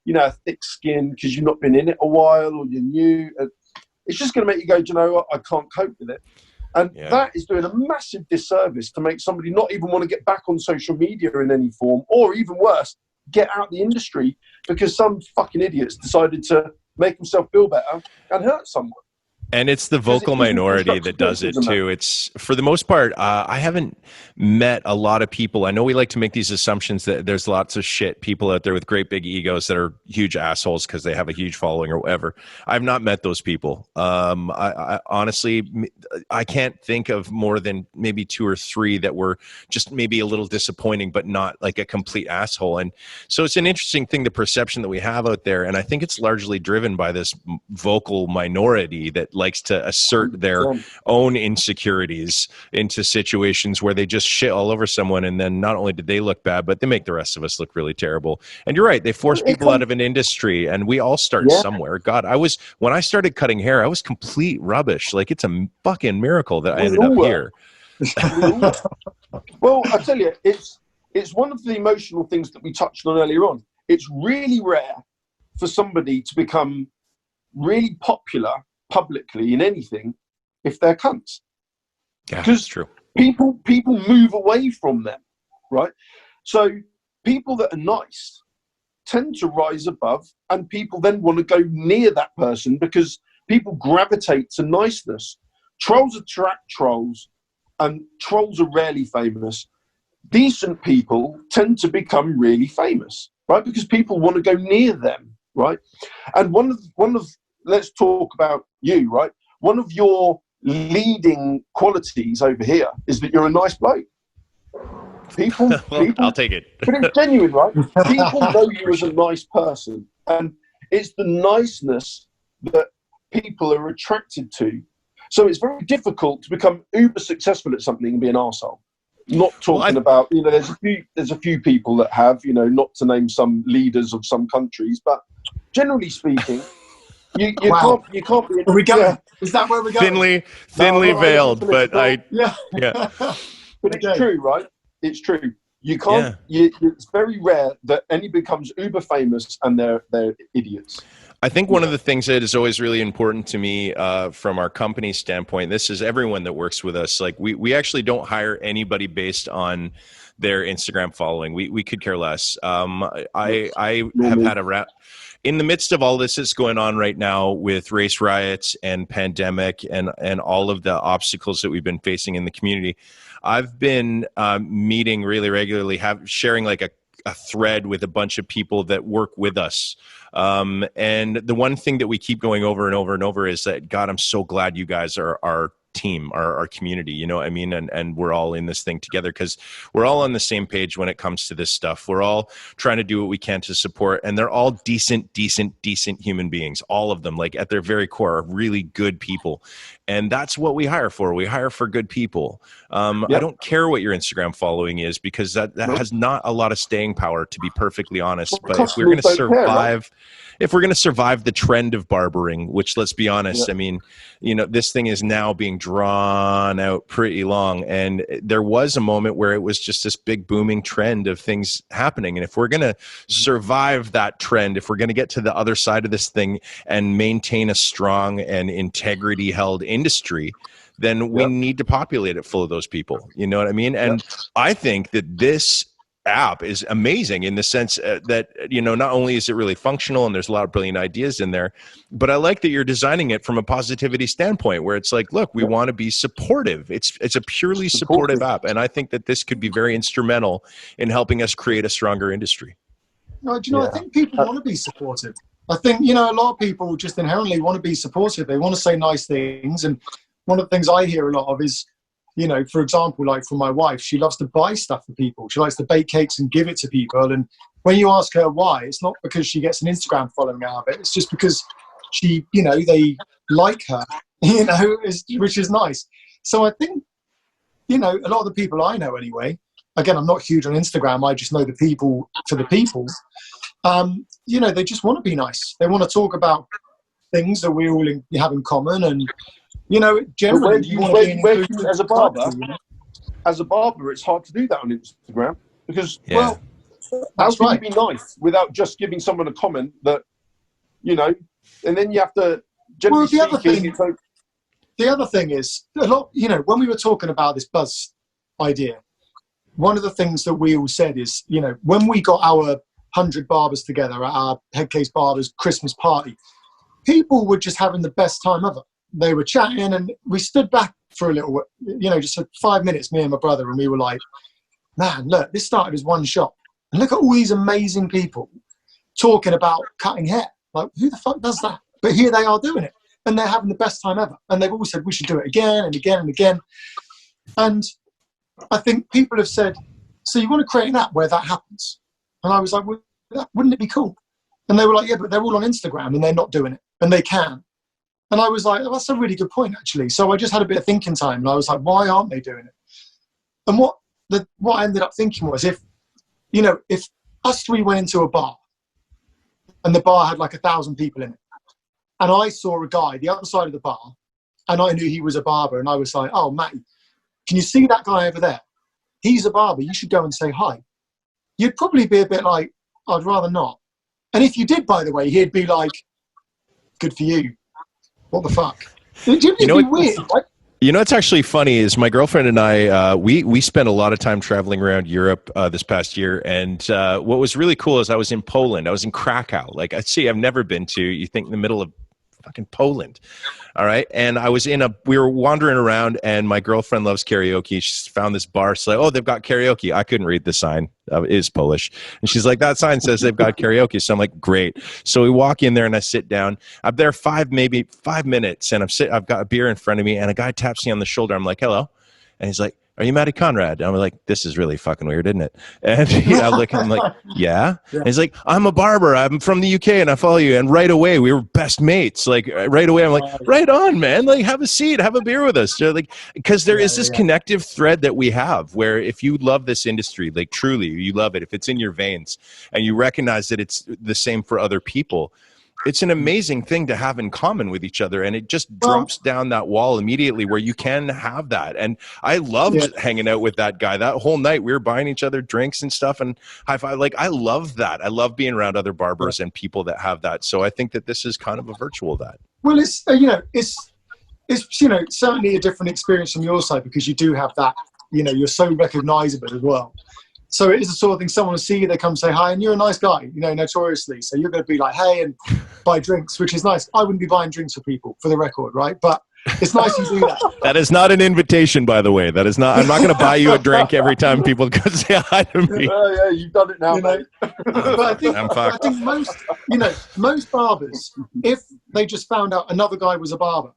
a thick skin because you've not been in it a while, or you're new, it's just going to make you go, do you know what? I can't cope with it. And that is doing a massive disservice to make somebody not even want to get back on social media in any form, or even worse, get out the industry because some fucking idiots decided to make himself feel better and hurt someone. And it's the vocal minority that does it too. It's, for the most part, I haven't met a lot of people. I know we like to make these assumptions that there's lots of shit people out there with great big egos that are huge assholes because they have a huge following or whatever. I've not met those people. I honestly, I can't think of more than maybe 2 or 3 that were just maybe a little disappointing, but not like a complete asshole. And so it's an interesting thing, the perception that we have out there. And I think it's largely driven by this vocal minority that likes to assert their own insecurities into situations where they just shit all over someone, and then not only did they look bad, but they make the rest of us look really terrible. And you're right, they force people out of an industry, and we all start somewhere. God, when I started cutting hair, I was complete rubbish. Like, it's a fucking miracle that I ended up here. Well, I tell you, it's one of the emotional things that we touched on earlier on. It's really rare for somebody to become really popular publicly in anything if they're cunts. Yeah, that's true. People move away from them, right? So people that are nice tend to rise above, and people then want to go near that person because people gravitate to niceness. Trolls attract trolls, and trolls are rarely famous. Decent people tend to become really famous, right? Because people want to go near them, right? And one of let's talk about you, right? One of your leading qualities over here is that you're a nice bloke. People, I'll take it. But it's genuine, right? People know you as a nice person, and it's the niceness that people are attracted to. So it's very difficult to become uber successful at something and be an arsehole. Not talking about, there's a few people that have, not to name some leaders of some countries, but generally speaking, you can't be. Are we going? Is that where we're going? Thinly veiled, but yeah. But it's true, right? It's true. You can't. It's very rare that anybody becomes uber famous and they're idiots. I think one of the things that is always really important to me from our company standpoint, this is everyone that works with us. Like we actually don't hire anybody based on their Instagram following. We could care less. I have had in the midst of all this that's going on right now with race riots and pandemic and all of the obstacles that we've been facing in the community, I've been meeting really regularly, sharing like a thread with a bunch of people that work with us. And the one thing that we keep going over and over and over is that, God, I'm so glad you guys are our team, our community, you know what I mean? And we're all in this thing together because we're all on the same page when it comes to this stuff. We're all trying to do what we can to support, and they're all decent human beings. All of them, like at their very core, are really good people. And that's what we hire for. We hire for good people. I don't care what your Instagram following is because that has not a lot of staying power, to be perfectly honest. But if we're going to survive, if we're going to survive the trend of barbering, which, let's be honest, I mean, this thing is now being drawn out pretty long. And there was a moment where it was just this big booming trend of things happening. And if we're going to survive that trend, if we're going to get to the other side of this thing and maintain a strong and integrity held industry, then we need to populate it full of those people. You know what I mean? And I think that this app is amazing in the sense that, not only is it really functional and there's a lot of brilliant ideas in there, but I like that you're designing it from a positivity standpoint where it's like, look, we want to be supportive. It's a purely supportive app. And I think that this could be very instrumental in helping us create a stronger industry. No, do you know, I think people want to be supportive. I think, a lot of people just inherently want to be supportive. They want to say nice things. And one of the things I hear a lot of is, for example, like from my wife, she loves to buy stuff for people. She likes to bake cakes and give it to people. And when you ask her why, it's not because she gets an Instagram following out of it. It's just because she, they like her, which is nice. So I think, a lot of the people I know anyway, again, I'm not huge on Instagram. I just know the people for the people. you know, they just want to be nice. They want to talk about things that we all have in common, and you know, generally, as a barber, as a barber, it's hard to do that on Instagram because, well, how can you be nice without just giving someone a comment that, you know, and then you have to. Well, the other thing is a lot. You know, when we were talking about this buzz idea, one of the things that we all said is, you know, when we got our 100 barbers together at our Headcase Barbers Christmas party, people were just having the best time ever. They were chatting, and we stood back for a little, you know, just 5 minutes, me and my brother, and we were like, man, look, this started as one shop. And look at all these amazing people talking about cutting hair. Like, who the fuck does that? But here they are doing it, and they're having the best time ever. And they've all said, we should do it again and again and again. And I think people have said, so you want to create an app where that happens? And I was like, well, wouldn't it be cool? And they were like, yeah, but they're all on Instagram and they're not doing it, and they can. And I was like, oh, that's a really good point, actually. So I just had a bit of thinking time, and I was like, why aren't they doing it? And what I ended up thinking was, if us three went into a bar and the bar had like 1,000 people in it, and I saw a guy the other side of the bar, and I knew he was a barber, and I was like, oh, Matty, can you see that guy over there? He's a barber. You should go and say hi. You'd probably be a bit like, I'd rather not. And if you did, by the way, he'd be like, good for you. What the fuck? It'd be weird, right? You know what's actually funny is my girlfriend and I, we spent a lot of time traveling around Europe this past year. And what was really cool is I was in Poland. I was in Krakow. Like, I've never been to, you think, in the middle of fucking Poland. All right. And we were wandering around, and my girlfriend loves karaoke. She found this bar. She's like, oh, they've got karaoke. I couldn't read the sign. It is Polish. And she's like, that sign says they've got karaoke. So I'm like, great. So we walk in there and I sit down. I'm there maybe 5 minutes, and I've got a beer in front of me, and a guy taps me on the shoulder. I'm like, hello. And he's like, are you Matty Conrad? And I'm like, this is really fucking weird, isn't it? And I'm like, yeah. And he's like, I'm a barber. I'm from the UK, and I follow you. And right away, we were best mates. Like, right away, I'm like, right on, man. Like, have a seat, have a beer with us. So, like, because there is this connective thread that we have, where if you love this industry, like truly, you love it, if it's in your veins, and you recognize that it's the same for other people, it's an amazing thing to have in common with each other, and it just drops down that wall immediately where you can have that. And I loved hanging out with that guy that whole night. We were buying each other drinks and stuff and high five. Like, I love that. I love being around other barbers and people that have that. So I think that this is kind of a virtual that. Well, it's certainly a different experience from your side, because you do have that. You're so recognizable as well. So it is the sort of thing, someone will see you, they come say hi, and you're a nice guy, notoriously. So you're going to be like, hey, and buy drinks, which is nice. I wouldn't be buying drinks for people, for the record, right? But it's nice you do that. That is not an invitation, by the way. That is not. I'm not going to buy you a drink every time people come say hi to me. Yeah, you've done it now, mate. But I think most barbers, if they just found out another guy was a barber,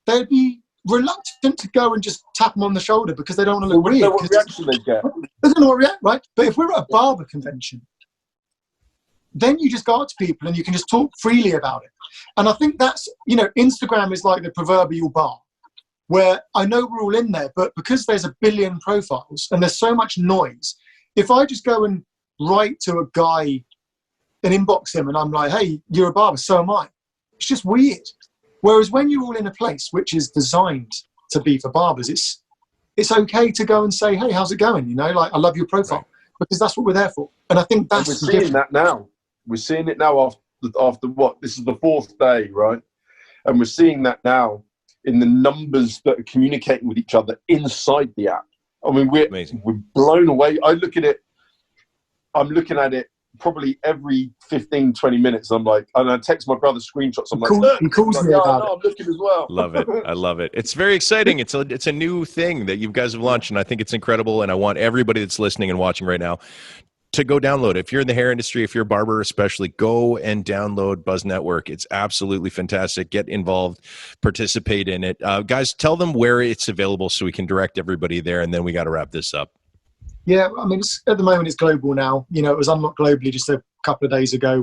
they'd be reluctant to go and just tap them on the shoulder, because they don't want to look weird. Know what reaction they get. They don't know what react, right? But if we're at a barber convention, then you just go out to people and you can just talk freely about it. And I think that's, Instagram is like the proverbial bar, where I know we're all in there, but because there's a billion profiles and there's so much noise, if I just go and write to a guy and inbox him and I'm like, hey, you're a barber, so am I. It's just weird. Whereas when you're all in a place which is designed to be for barbers, it's okay to go and say, hey, how's it going? Like, I love your profile, because that's what we're there for. And I think that's we're seeing that now. We're seeing it now after what? This is the 4th day, right? And we're seeing that now in the numbers that are communicating with each other inside the app. I mean, we're blown away. I'm looking at it probably every 15, 20 minutes. I'm like, and I text my brother screenshots. I'm like, look. He calls me about it. I'm looking as well. Love it. I love it. It's very exciting. It's a new thing that you guys have launched, and I think it's incredible. And I want everybody that's listening and watching right now to go download. If you're in the hair industry, if you're a barber especially, go and download Buzz Network. It's absolutely fantastic. Get involved, participate in it. Guys, tell them where it's available so we can direct everybody there, and then we got to wrap this up. Yeah, I mean, at the moment it's global now. It was unlocked globally just a couple of days ago.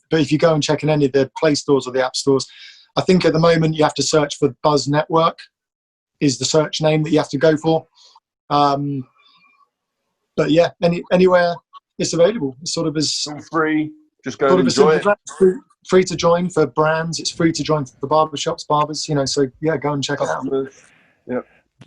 But if you go and check in any of the Play stores or the App stores, I think at the moment you have to search for Buzz Network is the search name that you have to go for. But yeah, anywhere it's available. It's sort of as free. Just go Sort and of a enjoy simple it. plan. Free to join for brands. It's free to join for barbershops, barbers. So yeah, go and check it out. Yeah.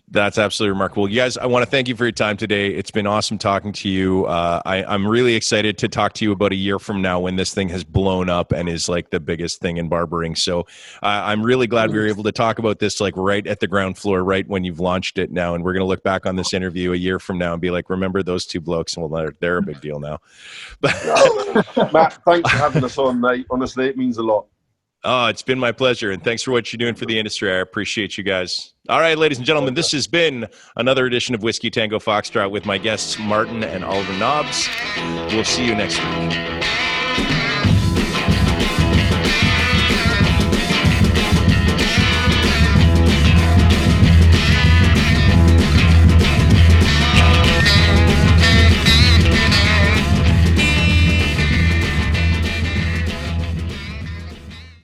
That's absolutely remarkable. You guys, I want to thank you for your time today. It's been awesome talking to you. I'm really excited to talk to you about a year from now when this thing has blown up and is like the biggest thing in barbering. So I'm really glad we were able to talk about this like right at the ground floor, right when you've launched it now. And we're going to look back on this interview a year from now and be like, remember those two blokes? And well, they're a big deal now. Matt, thanks for having us on, mate. Honestly, it means a lot. Oh, it's been my pleasure. And thanks for what you're doing for the industry. I appreciate you guys. All right, ladies and gentlemen, this has been another edition of Whiskey Tango Foxtrot with my guests, Martin and Oliver Nobbs. We'll see you next week.